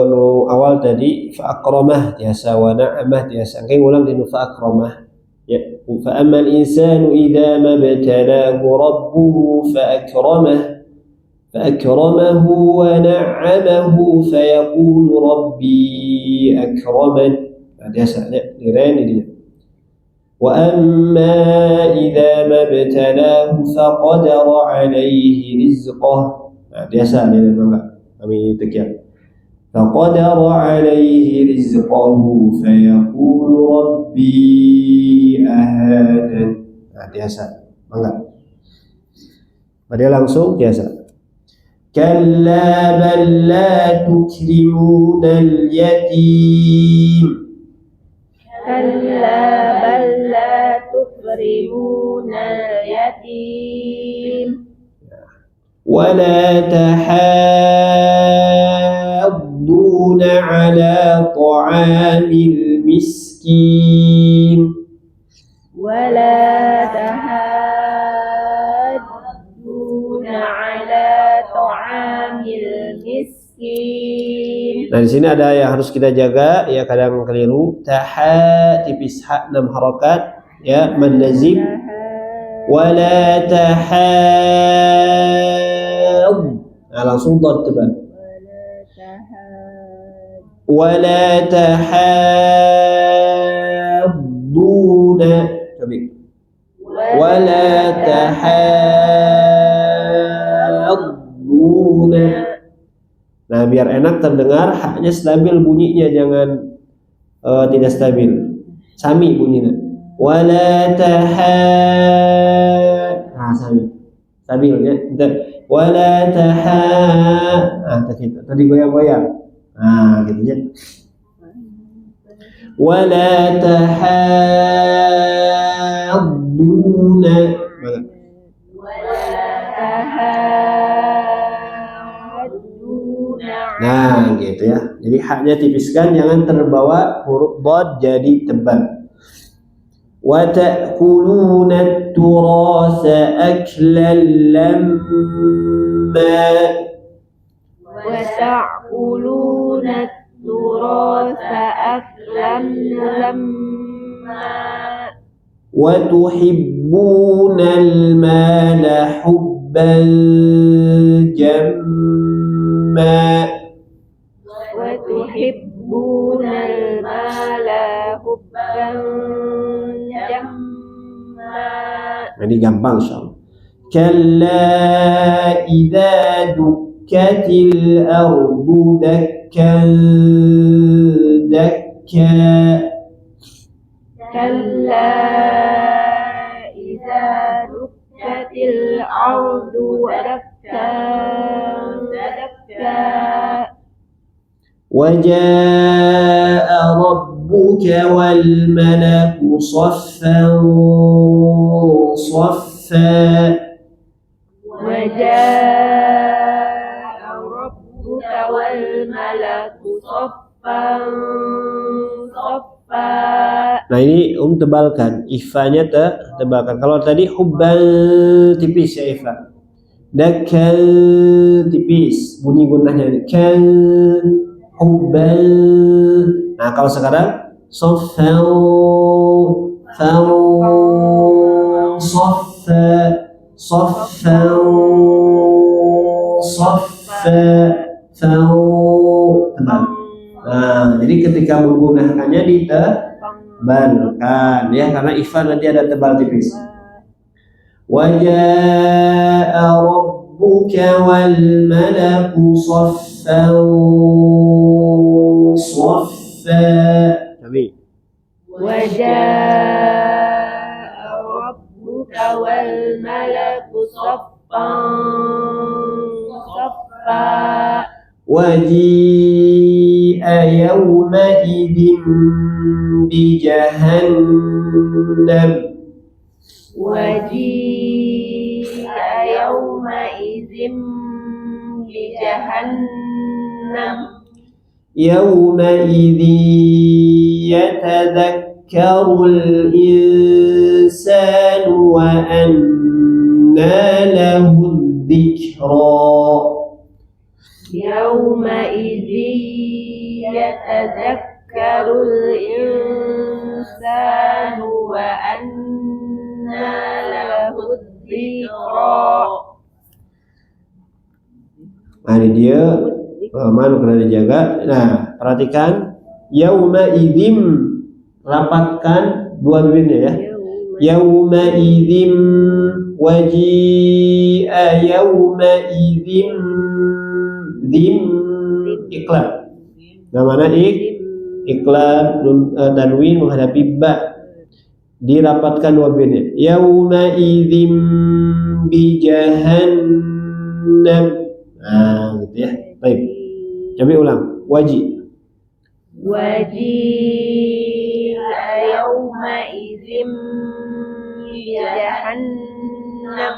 nu awal tadi fa akramah tiasa wa na'amah tiasa angke ulang dinu fa akramah ya fa ammal insanu idza mabtalahu rabbuhu fa akramahu wa na'amahu fa yaqulu rabbi akraman. Tiasa liran dia wa amma idza mabtalahu faqadara alayhi rizqahu. Biasa ni memang kami tekian. فقدر عليه رزقه فيقول ربي أهانن. Biasa, enggak. Pada langsung biasa. كلا بل لا تكرمون اليتيم. كلا بل لا تكرمون اليتيم ولا تحاضون على طعام المسكين ولا تحاضون على طعام المسكين. Nah di sini ada yang harus kita jaga ya, kadang keliru tipis ha 6 harokat ya mad lazim wala nah langsung dot tebal wala tahadduna coba wala tahadduna. Nah biar enak terdengar haknya stabil bunyinya, jangan tidak stabil, sami bunyinya wala sami stabil ya. Wala tadi goyang-goyang. Nah, gitu ya. Wala tahadduna. Nah, gitu ya. Jadi haknya tipiskan, jangan terbawa huruf dhad jadi tebal. wa ta'kuluna at-turasa aklan lamma وتأكلون التراث أكلا لما wa tuhibbuna al-mala hubban jamma وتحبون المال حبا جما. Ini gampang insyaallah. Kalla idza dukkatil ardu dakkan dakka كلا إذا دكت الأرض دكا دكا وجاء ربك والملك صفا صفا وجاء ربك والملك صفا صفا. Nah ini tebalkan, ifanya tebalkan. Kalau tadi hubbal tipis ya ifa. Dakal tipis, bunyi gunnahnya kal hubbal. Nah kalau sekarang soffau fau soffa soffau soffa fau tebal. Nah jadi ketika menggunakannya ditebalkan ya karena ifa nanti ada tebal tipis. وجاء ربك والملك صفا صفا. وجاء ربك والملك صفا صفا. وجيء يومئذ بجهنم وجيء يومئذ بجهنم يومئذ يتذكر الإنسان وأنى له الذكرى يومئذ يتذكر الإنسان وأنى له الذكرى. Nah ini dia manu kena dijaga. Nah perhatikan yauma idzim, rapatkan dua bibirnya ya. Yauma idzim waji'a yauma idzim dim iklab. Nah mana iklab tanwin menghadapi ba, dirapatkan dua bibirnya. Yauma idzim bi jahannam. Nah gitu ya. Baik. Coba ulang. Waji. يومئذ بجهنم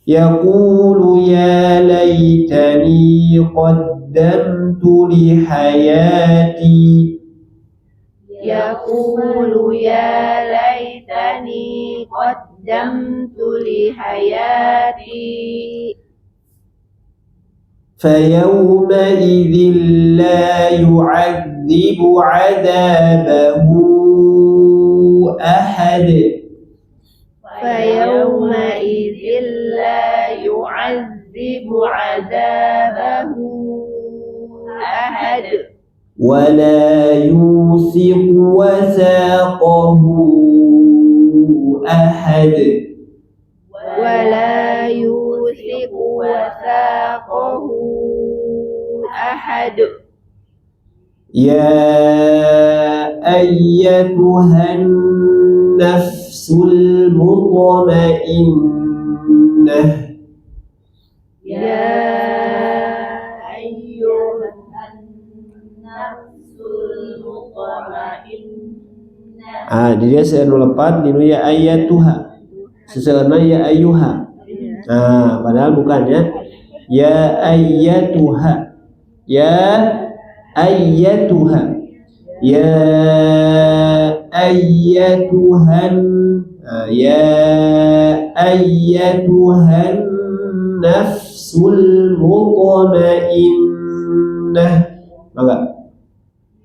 يقول يا ليتني قدمت لحياتي يقول يا ليتني قدمت لحياتي فيومئذ لا يعذب عذابه أحد فيومئذ لا يعذب عذابه أحد ولا يوثق وثاقه أحد ولا يوثق وثاقه أحد يا أيتها النفس المطمئنة يا أيها النفس المطمئنة. Dia seanu lepat dinu ya ayatuha. Seseorang ya ayuha. Padahal bukan ya. Ya ayatuha. Ya ayyatuha ya ayyatuhan ya ayyatuhan nafsul mutmainnah. Maka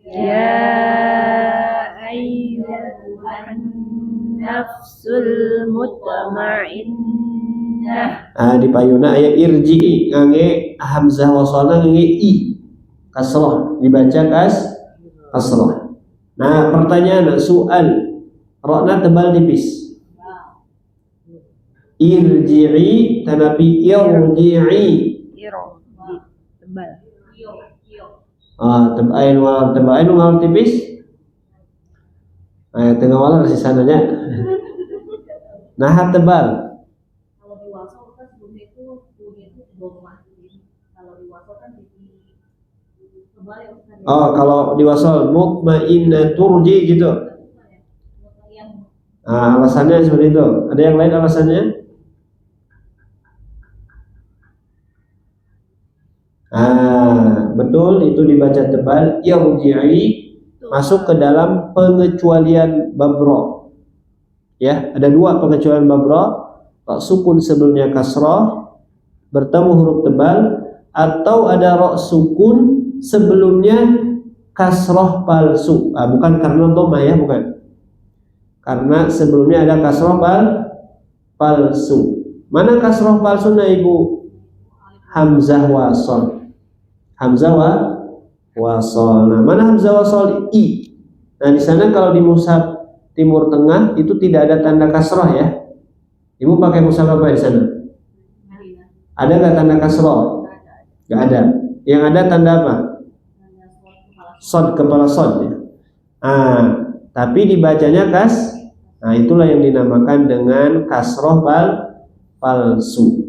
Ya ayyuhan nafsul mutmainnah. di payuna aya irji'i ngangge hamzah wasalna ngangge i kasrah dibaca kasrah. Nah, pertanyaan soal rokna tebal tipis. Irji'i tanapi irji'i. Tebal. Tebal wal tipis. Tengah wala di sananya. Nah, tebal. Kalau di wasol kan sebelumnya itu domah. Kalau di wasol kan jadi tebal ya Ustaz. Kalau di wasol mutmainnah turji gitu. Alasannya seperti itu. Ada yang lain alasannya? Betul, itu dibaca tebal. Irji'i masuk ke dalam pengecualian babro. Ya, ada dua pengecualian babro. Sukun sebelumnya kasrah bertemu huruf tebal, atau ada sukun sebelumnya kasrah palsu. Bukan karena dhammah ya, bukan. Karena sebelumnya ada kasrah palsu. Mana kasrah palsu na Ibu? Hamzah wasol. Hamzah wasol. Nah, mana hamzah wasol? I. Nah, di sana kalau di mushaf Timur Tengah itu tidak ada tanda kasrah ya. Ibu pakai mushaf apa di sana? Ada nggak tanda kasrah? Nggak ada. Yang ada tanda apa? Sod, kepala sod ya. Tapi dibacanya kas. Nah, itulah yang dinamakan dengan kasrah palsu.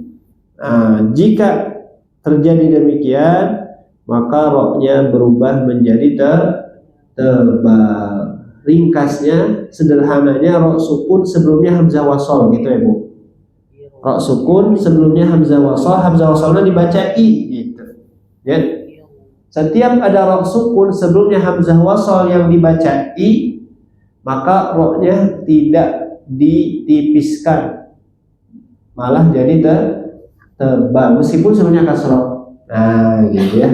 Jika terjadi demikian, maka roknya berubah menjadi tebal. Ringkasnya, sederhananya, rok sukun sebelumnya hamzah wasol gitu ya Bu. Rok sukun sebelumnya hamzah wasolnya dibaca i gitu. Ya. Setiap ada rok sukun sebelumnya hamzah wasol yang dibaca i, maka roknya tidak ditipiskan, malah jadi tebal meskipun sebelumnya kasrah. Nah, gitu ya.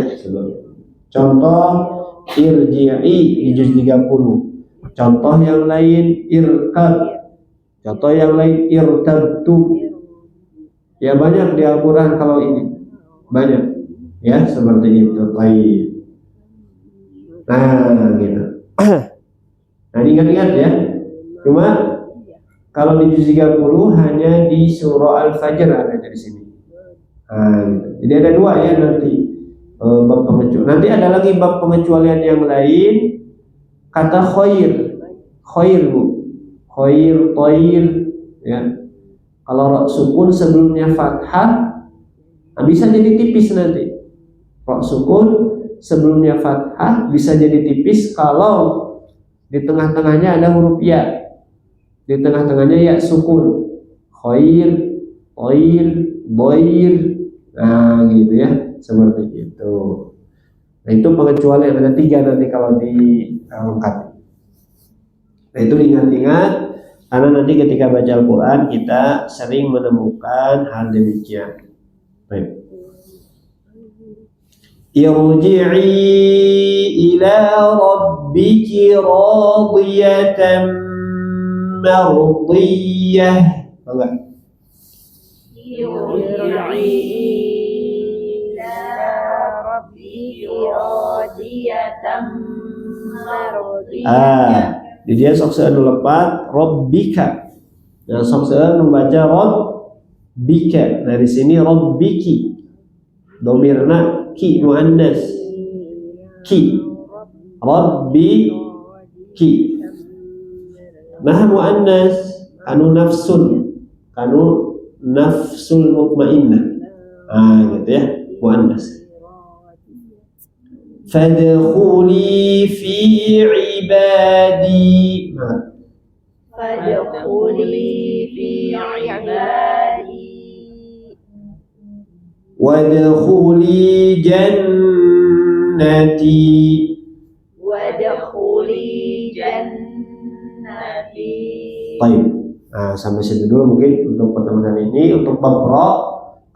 Contoh irji'i di juz 30. Contoh yang lain irkab. Contoh yang lain irtabtu. Ya, banyak di Al-Qur'an kalau ini. Banyak. Ya, seperti itu. Baik. Nah, gitu. Nah, ingat-ingat ya. Cuma kalau di juz 30 hanya di surah Al-Fajr ada di sini. Gitu. Jadi ada dua ya nanti bab pengecualian. Nanti ada lagi bab pengecualian yang lain. Kata khair Bu. Khair, toir ya. Kalau sukun sebelumnya fathah, bisa jadi tipis nanti. Rok sukun sebelumnya fathah bisa jadi tipis kalau di tengah-tengahnya ada huruf ya. Di tengah-tengahnya ya sukun. Khair, toir, boir. Nah, gitu ya, seperti itu. Nah, itu pengecualian ada 3 nanti kalau dilengkapi. Nah, itu ingat-ingat karena nanti ketika baca Al-Quran kita sering menemukan hal demikian. Baik. Irji'i ila rabbiki radiyatan mardiyah. Enggak? Di dia sok seun lepat rabbika. Nah, sok seun membaca rabbika. Dari sini rabbiki. Domirna ki muannas. Ki. Rabbiki. Nah, muannas kanu nafsul mutmainnah. Gitu ya, muannas. Fadkhuli fi ibadi. Fadkhuli fi ibadi. Wadkhuli jannati. jannati. Wadkhuli jannati. Baik. Nah, sampai situ dulu mungkin untuk pertemuan ini. Untuk bab ra,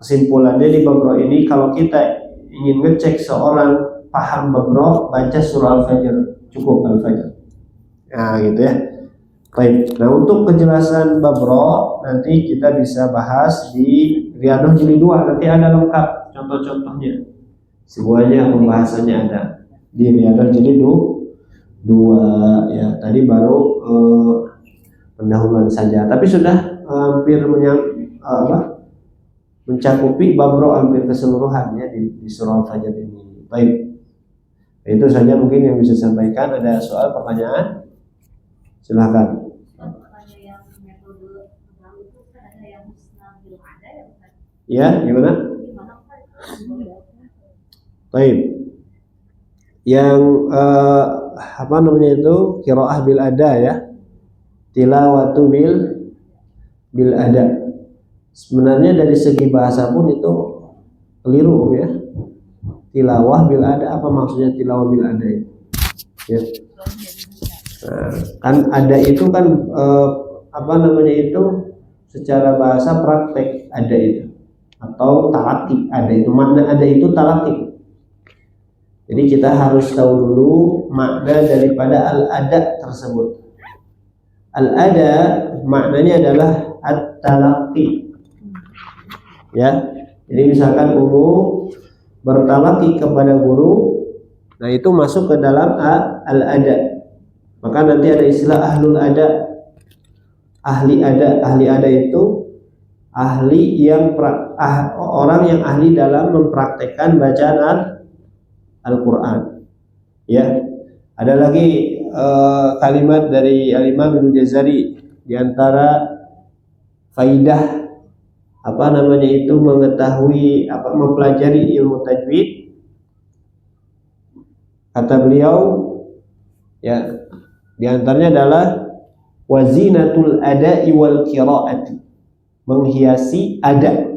kesimpulannya di bab ra ini, kalau kita ingin ngecek seorang paham bab ra, baca surah Al-Fajr, cukup Al-Fajr. Nah, gitu ya. Baik. Nah, untuk penjelasan bab ra nanti kita bisa bahas di Riyadhah jilid 2. Nanti ada lengkap contoh-contohnya. Semuanya pembahasannya ada di Riyadhah jilid 2 ya. Tadi baru pendahuluan saja, tapi sudah hampir mencakupi bab ra hampir keseluruhan ya di surah Al-Fajr ini. Baik. Itu saja mungkin yang bisa sampaikan. Ada soal, pertanyaan? Silakan. Kalau yang metode terlalu itu kan ada yang musnabil ada ya Ustaz. Ya, gimana? Gimana Ustaz? Baik. Yang apa namanya itu qiraah bil ada ya. Tilawatu bil ada. Sebenarnya dari segi bahasa pun itu keliru ya. Tilawah bil ada, apa maksudnya tilawah bil ada itu? Ya. Nah, kan ada itu kan apa namanya itu secara bahasa praktek ada itu, atau talaki ada itu, makna ada itu talaki. Jadi kita harus tahu dulu makna daripada al-ada tersebut. Al-ada maknanya adalah at-talaqi. Ya. Jadi misalkan bertalaki kepada guru, nah itu masuk ke dalam al-ada. Maka nanti ada istilah ahlul ada. Ahli ada itu ahli yang orang yang ahli dalam mempraktekkan bacaan Al-Qur'an. Ya. Ada lagi kalimat dari Al-Imam Ibnu Jazari di antara faidah apa namanya itu mengetahui mempelajari ilmu tajwid. Kata beliau ya, di antaranya adalah wazinatul ada'i wal qiraati, menghiasi ada.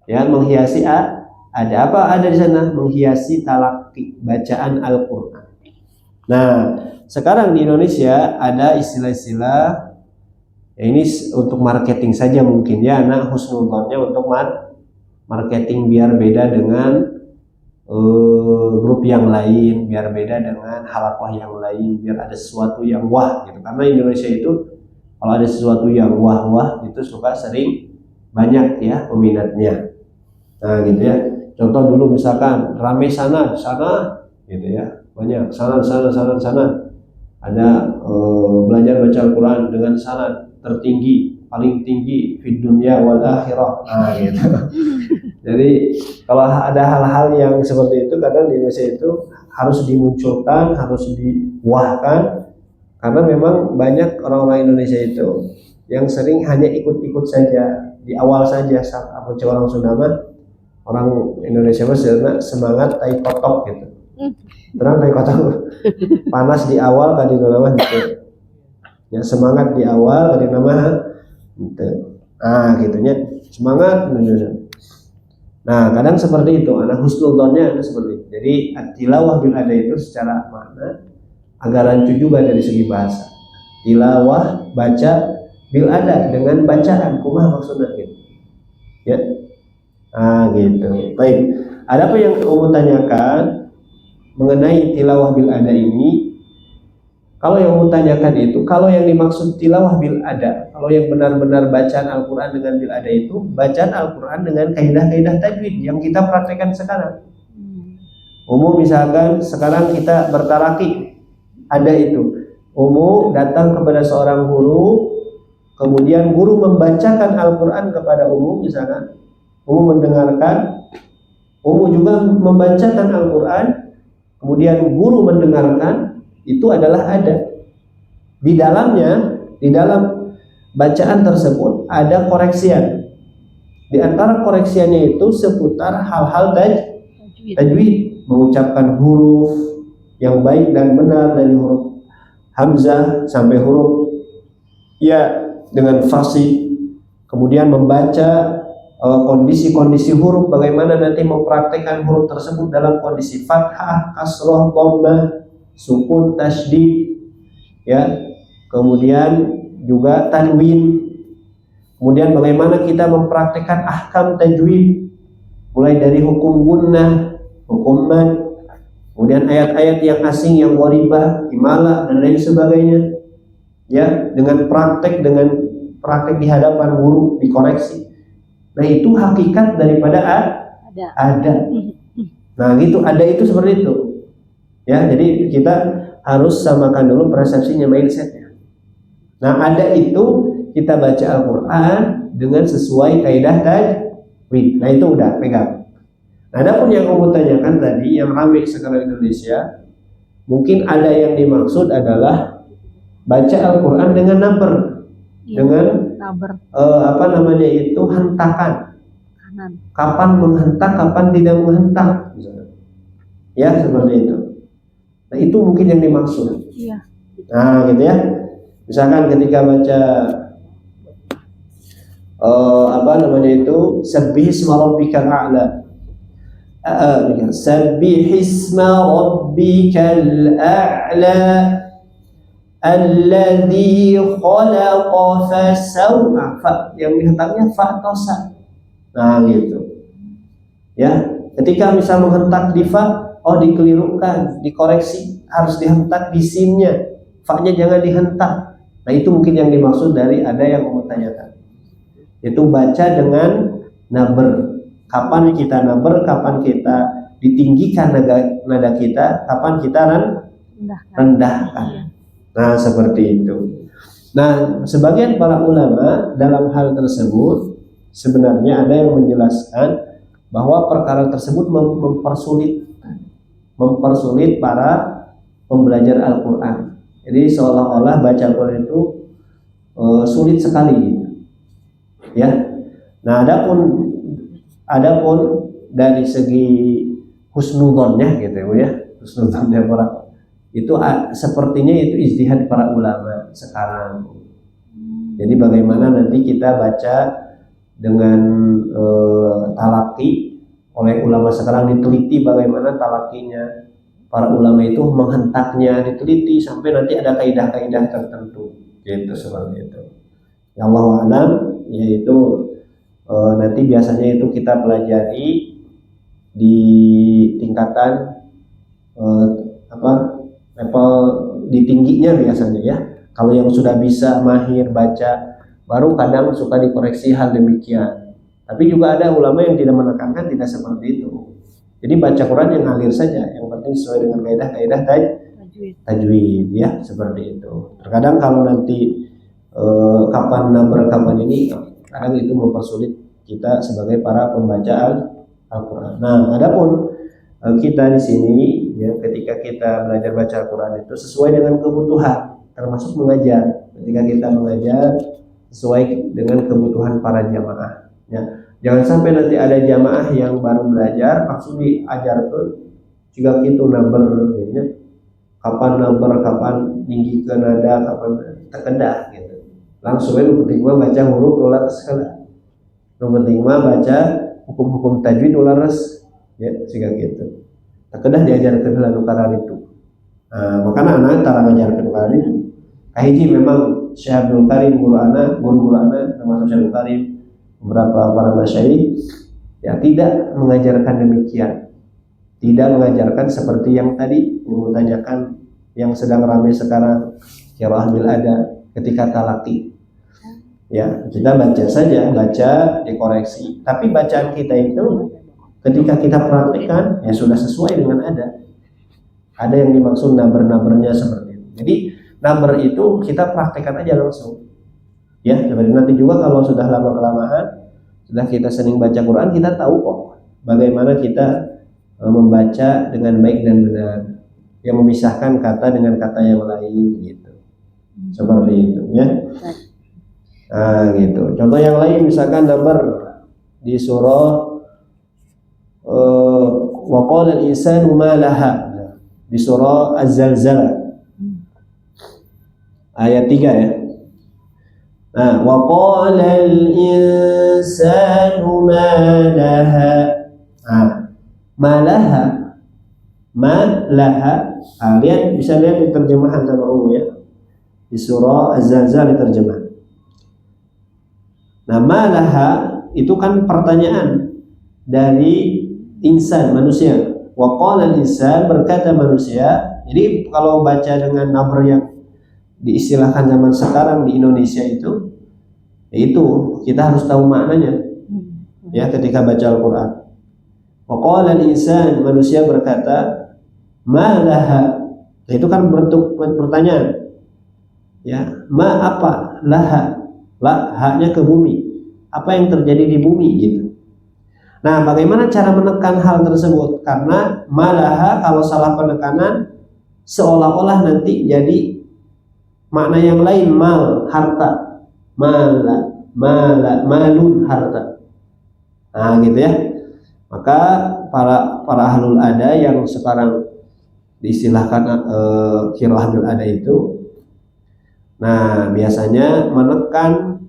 Ya, menghiasi ada apa ada di sana? Menghiasi talaqi, bacaan Al-Qur'an. Nah, sekarang di Indonesia ada istilah-istilah ya, ini untuk marketing saja mungkin ya, nah husnudzonnya untuk marketing biar beda dengan grup yang lain, biar beda dengan halakoh yang lain, biar ada sesuatu yang wah gitu. Karena Indonesia itu kalau ada sesuatu yang wah itu suka sering banyak ya peminatnya. Nah gitu ya. Contoh dulu misalkan rame sana gitu ya, banyak sana. Ada belajar baca Al-Quran dengan sanad tertinggi, paling tinggi fid dunya wal akhirah. Nah gitu. Jadi kalau ada hal-hal yang seperti itu kadang di Indonesia itu harus dimunculkan, harus diwahkan, karena memang banyak orang-orang Indonesia itu yang sering hanya ikut-ikut saja di awal saja. Apa orang Sunda mah, orang Indonesia mah semangat tai kotok gitu. Terang tai kotok panas di awal kan di nama gitu. Ya semangat di awal kan di nama gitu. Ah gitunya semangat. Nah, kadang seperti itu, anak husnudzonnya ada seperti itu. Jadi, tilawah bil ada itu secara makna agak rancu juga dari segi bahasa. Tilawah baca bil ada dengan bacaan, kumaha maksudnya gitu. Ya. Ah, gitu. Baik. Ada apa yang kamu tanyakan mengenai tilawah bil ada ini? Kalau yang kamu tanyakan itu, kalau yang dimaksud tilawah bil ada, kalau yang benar-benar bacaan Al-Quran dengan bil ada itu, bacaan Al-Quran dengan kaidah-kaidah tajwid yang kita praktekkan sekarang. Umum misalkan sekarang kita bertalaki, ada itu. Umum datang kepada seorang guru, kemudian guru membacakan Al-Quran kepada umum misalkan, umum mendengarkan, umum juga membacakan Al-Quran, kemudian guru mendengarkan. Itu adalah ada di dalamnya, di dalam bacaan tersebut ada koreksian. Di antara koreksiannya itu seputar hal-hal tajwid, mengucapkan huruf yang baik dan benar dari huruf hamzah sampai huruf ya dengan fasih, kemudian membaca kondisi-kondisi huruf, bagaimana nanti mempraktekkan huruf tersebut dalam kondisi fathah, kasroh, dhammah, sukun, tasydid, ya. Kemudian juga tanwin. Kemudian bagaimana kita mempraktekkan ahkam tajwid, mulai dari hukum gunnah, hukum mad, kemudian ayat-ayat yang asing, yang gharibah, imala dan lain sebagainya. Ya, dengan praktek di hadapan guru, dikoreksi. Nah, itu hakikat daripada ada. Nah, gitu, ada itu seperti itu. Ya, jadi kita harus samakan dulu persepsinya, mindsetnya. Nah, ada itu kita baca Al-Quran dengan sesuai kaidah tajwid. Nah, itu udah pegang. Nah, adapun yang kamu tanyakan tadi, yang ramai sekarang Indonesia, mungkin ada yang dimaksud adalah baca Al-Quran dengan naber, dengan hentakan. Kapan menghentak, kapan tidak menghentak, ya, seperti itu. Nah, itu mungkin yang dimaksud. Iya. Nah, gitu ya. Misalkan ketika baca Sabbihisma rabbikal a'la, Sabbihisma rabbikal a'la alladzi khalaqa fasawwa, yang dihentaknya fa atau sa. Nah, gitu. Ya, ketika misal menghentak di fa, dikelirukan, dikoreksi, harus dihentak di sinnya, fa-nya jangan dihentak. Nah, itu mungkin yang dimaksud dari ada yang mempertanyakan. Itu baca dengan naber. Kapan kita naber, kapan kita ditinggikan nada kita, kapan kita rendahkan. Nah, seperti itu. Nah, sebagian para ulama dalam hal tersebut sebenarnya ada yang menjelaskan bahwa perkara tersebut mempersulit para pembelajar Al-Quran. Jadi seolah-olah baca Al-Quran itu sulit sekali, gitu. Ya. Nah, adapun dari segi husnudzonnya, gitu ya, husnudzonnya para itu sepertinya itu ijtihad para ulama sekarang. Jadi bagaimana nanti kita baca dengan talaki oleh ulama sekarang, diteliti bagaimana talakinya para ulama itu, menghentaknya diteliti sampai nanti ada kaidah-kaidah tertentu, gitu, seperti itu. Ya, Allahu a'lam, yaitu nanti biasanya itu kita pelajari di tingkatan level di tingginya biasanya, ya. Kalau yang sudah bisa mahir baca, baru kadang suka dikoreksi hal demikian. Tapi juga ada ulama yang tidak menekankan, tidak seperti itu. Jadi baca Quran yang ngalir saja, yang penting sesuai dengan kaidah-kaidah tajwid, ya, seperti itu. Terkadang kalau nanti kapan naber, kapan ini, kadang itu mempersulit kita sebagai para pembaca Al-Quran. Nah, adapun kita di sini, ya, ketika kita belajar baca Al-Quran itu sesuai dengan kebutuhan, termasuk mengajar. Ketika kita mengajar sesuai dengan kebutuhan para jamaah, ya. Jangan sampai nanti ada jamaah yang baru belajar langsung diajarkan jika itu naber, ya. Kapan naber, kapan tinggi ke nada, kapan terkedah, gitu. Langsung lu penting mah baca huruf nular sekali. Lu penting mah baca hukum-hukum tajwid nular, ya, sehingga gitu. Terkedah diajarkan lalu karar itu. Nah, makanya anak cara ngajarkan karar itu. Kahiji memang Syekh Abdul Karim guru anak termasuk Syekh Abdul Karim, beberapa para masyayikh, ya, tidak mengajarkan demikian. Tidak mengajarkan seperti yang tadi menanyakan, yang sedang ramai sekarang, qiraah bil ada ketika talaki. Ya, kita baca saja, baca dikoreksi. Tapi bacaan kita itu ketika kita praktekkan, ya sudah sesuai dengan ada. Ada yang dimaksud naber-nabernya seperti itu. Jadi naber itu kita praktekkan aja langsung. Ya, seperti nanti juga kalau sudah lama kelamaan, sudah kita sering baca Quran, kita tahu kok bagaimana kita membaca dengan baik dan benar, yang memisahkan kata dengan kata yang lain, gitu. Seperti itu, ya. Nah, gitu. Contoh yang lain misalkan naber di surah wa qala al-insanu ma laha, di surah Az-Zalzalah ayat 3, ya. Nah, wa qala al-insanu ma laha. Nah, ma laha, ma laha. Nah, bisa lihat di terjemahan sama Ummu ya. Di surah Az-Zalzal di terjemahan. Nah, ma laha itu kan pertanyaan dari insan, manusia. Wa qala al-insan, berkata manusia. Jadi kalau baca dengan nabr yang diistilahkan zaman sekarang di Indonesia itu kita harus tahu maknanya ya ketika baca Al-Qur'an. Wa qala al-insan, manusia berkata, ma laha. Itu kan bentuk pertanyaan. Ya, ma apa? Laha. La, haknya ke bumi. Apa yang terjadi di bumi gitu. Nah, bagaimana cara menekan hal tersebut? Karena malaha kalau salah penekanan seolah-olah nanti jadi makna yang lain, mal, harta. Malun, harta. Nah, gitu ya. Maka para ahlul ada yang sekarang diistilahkan qiraah bil ada itu, nah biasanya menekan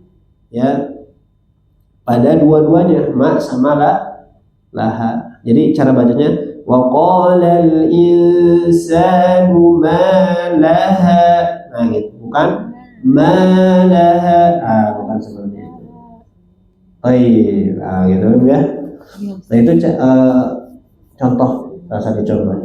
ya pada dua-duanya, ma sama laha. Jadi cara bacanya wa qala al-insanu ma laha. Nah gitu, bukan ma laha. Bukan seperti itu. Baik, gitu ya. Nah itu contoh, rasa dicoba.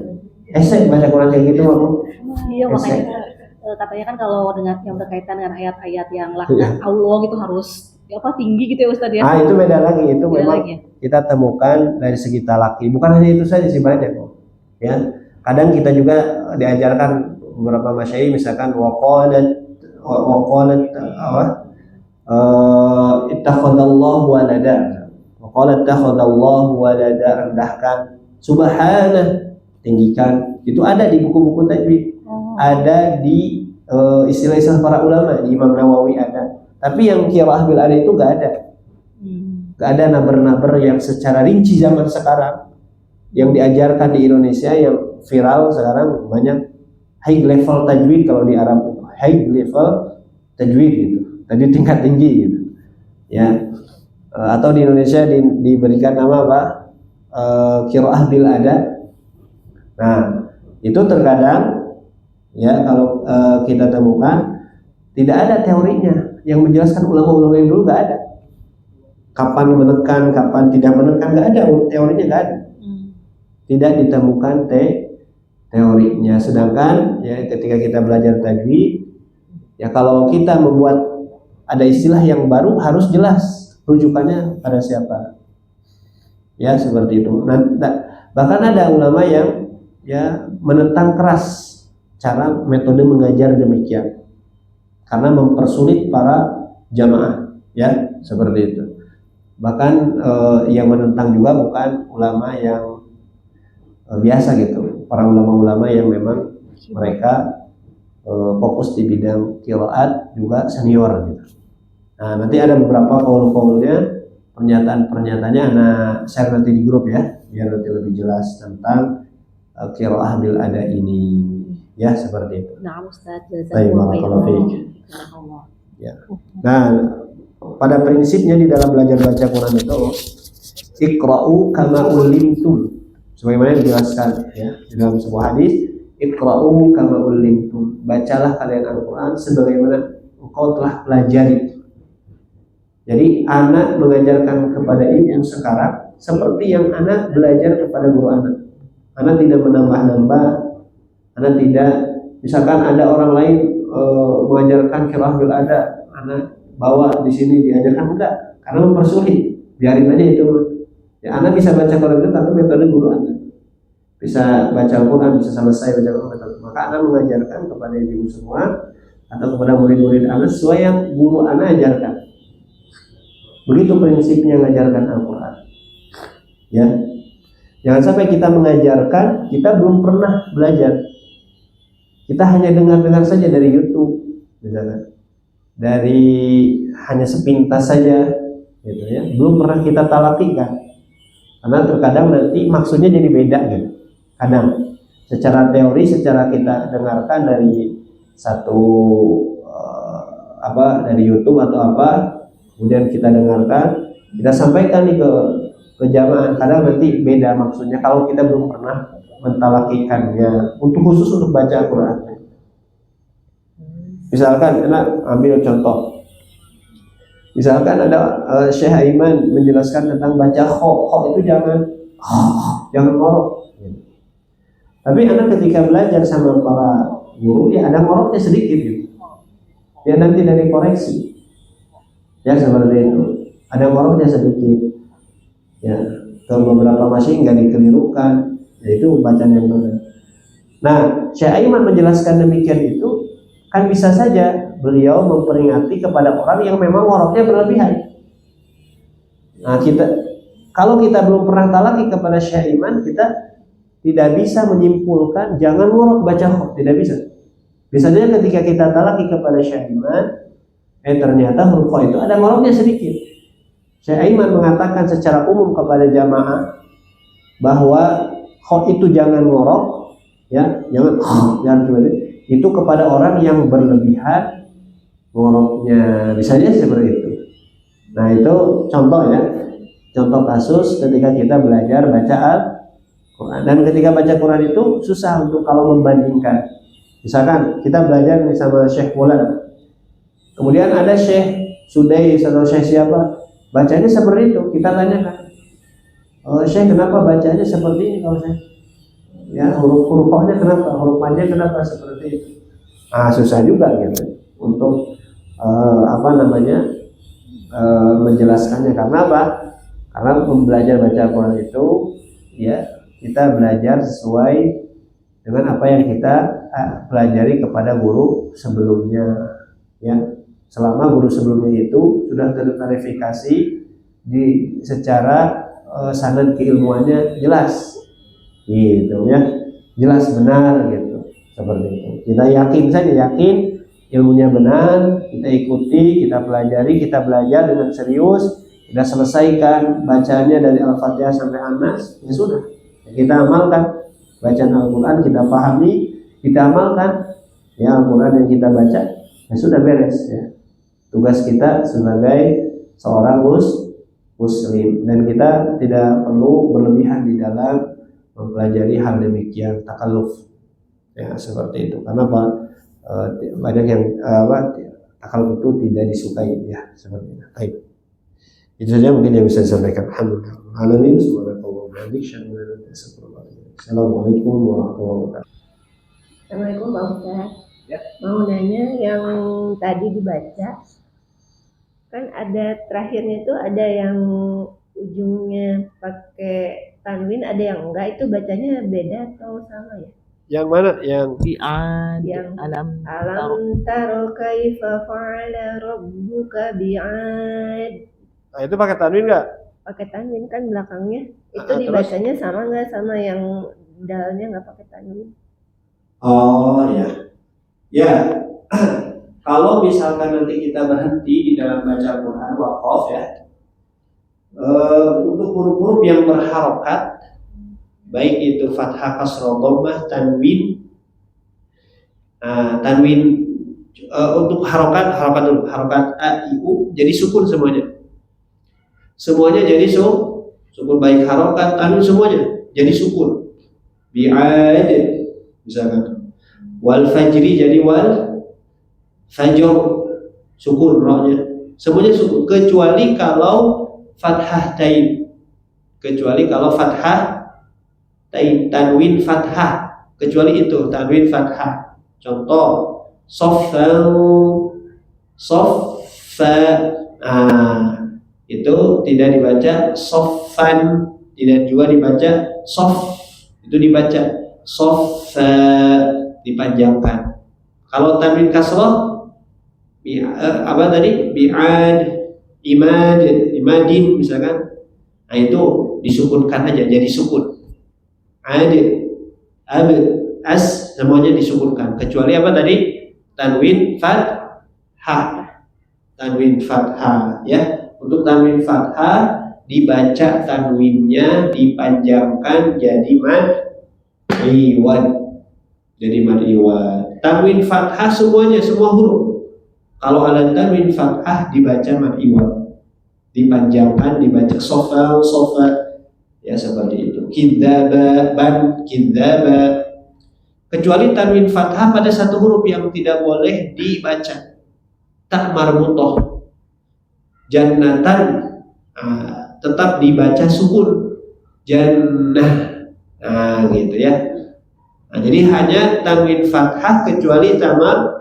Esek baca Quran kayak gitu aku. Iya, makanya katanya kan kalau dengan yang berkaitan dengan ayat-ayat yang laknat Allah gitu harus tinggi gitu ya Ustaz ya. Itu beda lagi, itu beda memang lagi. Kita temukan dari segi talaki, bukan hanya itu saja sih, banyak kok. Ya, kadang kita juga diajarkan beberapa masyayikh misalkan waqalat ittakhadallahu walada. Waqalat ittakhadallahu walada, rendahkan, subhanah, tinggikan. Itu ada di buku-buku tajwid. Ada di istilah-istilah para ulama, di Imam Nawawi ada. Tapi yang qiraah bil ada itu gak ada. Gak ada naber-naber yang secara rinci zaman sekarang yang diajarkan di Indonesia yang viral sekarang banyak high level tajwid. Kalau di Arab itu high level tajwid gitu, tadi tingkat tinggi gitu ya. Atau di Indonesia diberikan nama apa? Qiraah bil ada. Nah, itu terkadang ya kalau kita temukan tidak ada teorinya yang menjelaskan. Ulama-ulama yang dulu gak ada kapan menekan, kapan tidak menekan, gak ada teorinya, gak ada. Tidak ditemukan teorinya. Sedangkan ya ketika kita belajar tajwid ya, kalau kita membuat ada istilah yang baru harus jelas rujukannya pada siapa ya, seperti itu. Nah, bahkan ada ulama yang ya menentang keras cara metode mengajar demikian karena mempersulit para jamaah ya, seperti itu. Bahkan yang menentang juga bukan ulama yang biasa gitu, para ulama-ulama yang memang mereka fokus di bidang qiraat juga senior gitu. Nah, nanti ada beberapa kaul-kaulnya, pernyataan-pernyataannya anak share nanti di grup ya, biar nanti lebih jelas tentang qiraah bil ada ini ya, seperti itu. Nah, Ustaz, ya. Nah, pada prinsipnya di dalam belajar baca Quran itu iqra'u kama ulimtum, sebagaimana dijelaskan ya di dalam sebuah hadis, iqra'u kama ulimtum, bacalah kalian Al-Quran sebagaimana engkau telah pelajari. Jadi anak mengajarkan kepada ibu sekarang seperti yang anak belajar kepada guru anak. Anak tidak menambah-nambah, anak tidak, misalkan ada orang lain mengajarkan qiraah bil ada, anak bawa di sini diajarkan, enggak, karena mempersulit. Biarin aja itu. Ya, anak bisa baca Quran itu tapi metode guru anak. Bisa baca Al-Quran, bisa selesai baca Al-Quran. Maka anak mengajarkan kepada ibu semua atau kepada murid-murid anak sesuai yang guru anak ajarkan. Begitu prinsipnya mengajarkan Al-Quran. Ya, jangan sampai kita mengajarkan, kita belum pernah belajar. Kita hanya dengar-dengar saja dari YouTube, misalnya, dari hanya sepintas saja, gitu ya. Belum pernah kita talakikan. Karena terkadang nanti maksudnya jadi beda, gitu. Kadang secara teori, secara kita dengarkan dari satu dari YouTube atau apa, kemudian kita dengarkan, kita sampaikan nih ke jamaah. Kadang nanti beda maksudnya kalau kita belum pernah mentalakikannya khusus untuk baca Al-Quran. Misalkan, enak ambil contoh. Misalkan ada Syekh Aiman menjelaskan tentang baca kho itu jangan ngorok. Tapi anak ketika belajar sama para guru, ya ada ngoroknya sedikit gitu. Ya nanti dari koreksi. Ya seperti itu. Ada ngoroknya sedikit. Ya, kalau beberapa masih nggak dikelirukan, yaitu bacaan yang benar. Nah, Syekh Aiman menjelaskan demikian itu kan bisa saja beliau memperingati kepada orang yang memang ngoroknya berlebihan. Nah, kalau kita belum pernah talaki kepada Syekh Aiman, kita tidak bisa menyimpulkan jangan ngorok baca kho, tidak bisa. Biasanya ketika kita talaki kepada Syekh Aiman, ternyata huruf kho itu ada ngoroknya sedikit. Syekh Aiman mengatakan secara umum kepada jamaah bahwa kho itu jangan ngorok, ya, jangan seperti itu kepada orang yang berlebihan ngoroknya, misalnya seperti itu. Nah itu contoh ya, contoh kasus ketika kita belajar baca Al-Quran. Dan ketika baca Quran itu susah untuk kalau membandingkan. Misalkan kita belajar sama Syekh Fulan, kemudian ada Syekh Sudais atau Syekh siapa, bacanya seperti itu, kita tanyakan, Syekh kenapa bacanya seperti ini kalau Syekh? Ya huruf-hurufnya kenapa, huruf madnya kenapa seperti itu? Susah juga gitu untuk menjelaskannya. Karena apa? Karena belajar baca Quran itu ya kita belajar sesuai dengan apa yang kita pelajari kepada guru sebelumnya, ya. Selama guru sebelumnya itu sudah terverifikasi secara sanad keilmuannya jelas, gitu ya, jelas benar gitu, seperti itu. Kita yakin saja, yakin ilmunya benar, kita ikuti, kita pelajari, kita belajar dengan serius, kita selesaikan bacaannya dari Al-Fatihah sampai An-Nas, ya sudah, kita amalkan bacaan Al-Quran, kita pahami, kita amalkan ya Al-Quran yang kita baca, ya sudah beres ya. Tugas kita sebagai seorang muslim, dan kita tidak perlu berlebihan di dalam mempelajari hal demikian, takalluf ya seperti itu. Karena banyak yang takalluf itu tidak disukai ya seperti itu. Baik. Itu saja mungkin yang bisa disampaikan. Alhamdulillah. Alamin subhanallahi wa bihamdihi. Assalamualaikum warahmatullahi wabarakatuh. Assalamualaikum Pak Ustaz. Ya. Mau nanya yang tadi dibaca, kan ada terakhirnya itu ada yang ujungnya pakai tanwin, ada yang enggak, itu bacanya beda atau sama ya? Yang mana? Yang alam taro kaifa fa'ala rabbuka bi'ad. Nah, itu pakai tanwin enggak? Pakai tanwin kan belakangnya. Itu dibacanya sama enggak sama yang dalnya enggak pakai tanwin? Oh ya. Ya. Kalau misalkan nanti kita berhenti di dalam baca Quran waqaf ya, untuk huruf-huruf yang berharokat, baik itu fathah, kasrah, dhammah, tanwin, untuk harokat dulu, harokat a, i, u, jadi sukun semuanya jadi sukun, baik harokat, tanwin semuanya jadi sukun. Bi'ad misalkan, wal fajri jadi wal fajr, sukun rohnya, semuanya sukun kecuali kalau fathah tain, tanwin fathah, kecuali itu tanwin fathah. Contoh soffa, itu tidak dibaca soffan, tidak juga dibaca sof, itu dibaca soffa, dipanjangkan. Kalau tanwin kasroh bi'ad, imadin misalkan, nah itu disukunkan aja jadi sukun. Ad, ab, as, semuanya disukunkan kecuali apa tadi? Tanwin fathah ya. Untuk tanwin fathah dibaca tanwinnya dipanjangkan jadi mad iwad. Tanwin fathah semuanya, semua huruf. Kalau ada tanwin fathah dibaca mad iwal, dipanjangkan, dibaca sofa, ya seperti itu. Kidzaba, ban, kidzaba. Kecuali tanwin fathah pada satu huruf yang tidak boleh dibaca. Tak marbutoh. Jannatan, tetap dibaca sukun. Jannah, gitu ya. Jadi hanya tanwin fathah kecuali tamar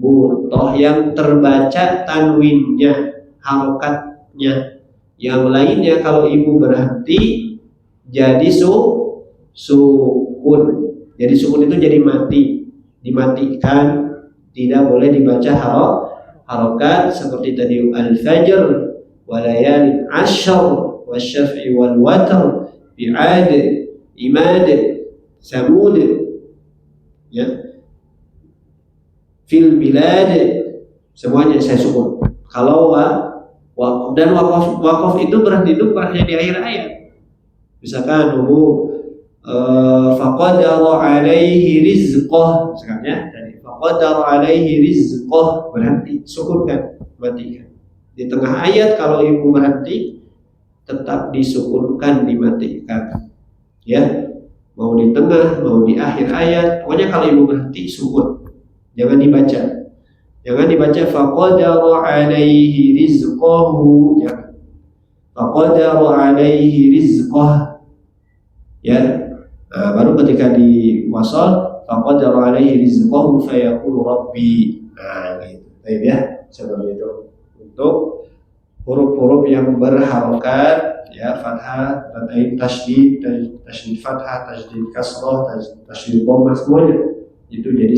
butoh yang terbaca tanwinnya, harokatnya. Yang lainnya kalau ibu berhenti jadi sukun. Jadi sukun itu jadi mati, dimatikan, tidak boleh dibaca harokat seperti tadi al-fajr, walayalin ashar, wasyaf'i wal watr, bi'ad, imad, samud, ya. Fil bilad, semuanya saya sukun. Kalau wakaf, dan wakaf itu berhenti itu hanya di akhir ayat. Misalkan faqadara alaihi rizqah, misalkan ya, dari faqadara alaihi rizqah, berhenti, sukunkan, matikan. Di tengah ayat kalau ibu berhenti tetap disukunkan, dimatikan. Ya, mau di tengah, mau di akhir ayat, pokoknya kalau ibu berhenti sukun. Jangan dibaca. Jangan dibaca faqadara alaihi rizqahu. Jangan. Faqadara alaihi rizqah. Ya. Baru ketika diwasal faqadara alaihi rizqahu fayaqulu rabbi. Gitu. Baik ya, seperti itu. Untuk huruf-huruf yang berharokat, ya, fathah, tatain, tasydid, tasydid fathah, tasydid kasrah, tasydid dhammah, semuanya itu jadi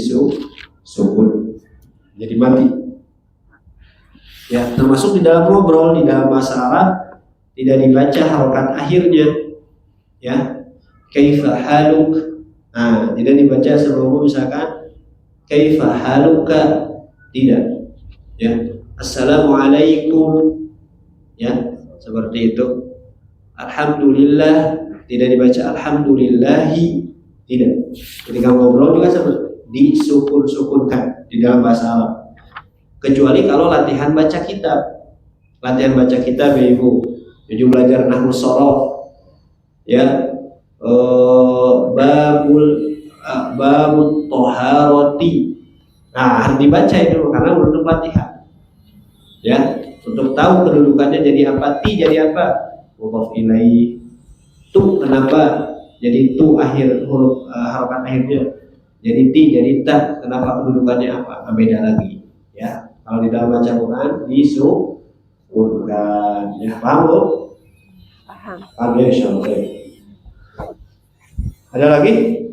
sukun, jadi mati. Ya, termasuk di dalam ngobrol, di dalam bahasa Arab tidak dibaca harokat akhirnya. Ya, kaifa haluk, tidak dibaca sebelum misalkan kaifa haluka, tidak. Ya, assalamualaikum, ya, seperti itu. Alhamdulillah, tidak dibaca alhamdulillahi, tidak. Ketika ngobrol juga sama, disukun-sukunkan di dalam bahasa Arab. Kecuali kalau latihan baca kitab. Latihan baca kitab ya ibu. Jadi belajar nahwu shorof. Ya. Babut toharoti. Harus dibaca itu karena untuk latihan. Ya, untuk tahu kedudukannya jadi apa, ti jadi apa. Mudhof ilaih. Tu kenapa jadi tu akhir huruf harokat akhirnya. Jadi ti, jadi ta, kenapa kedudukannya apa? Beda lagi, ya. Kalau di dalam baca Quran disukunkan, ya, paham bu? Paham ya, insyaallah. Ada lagi?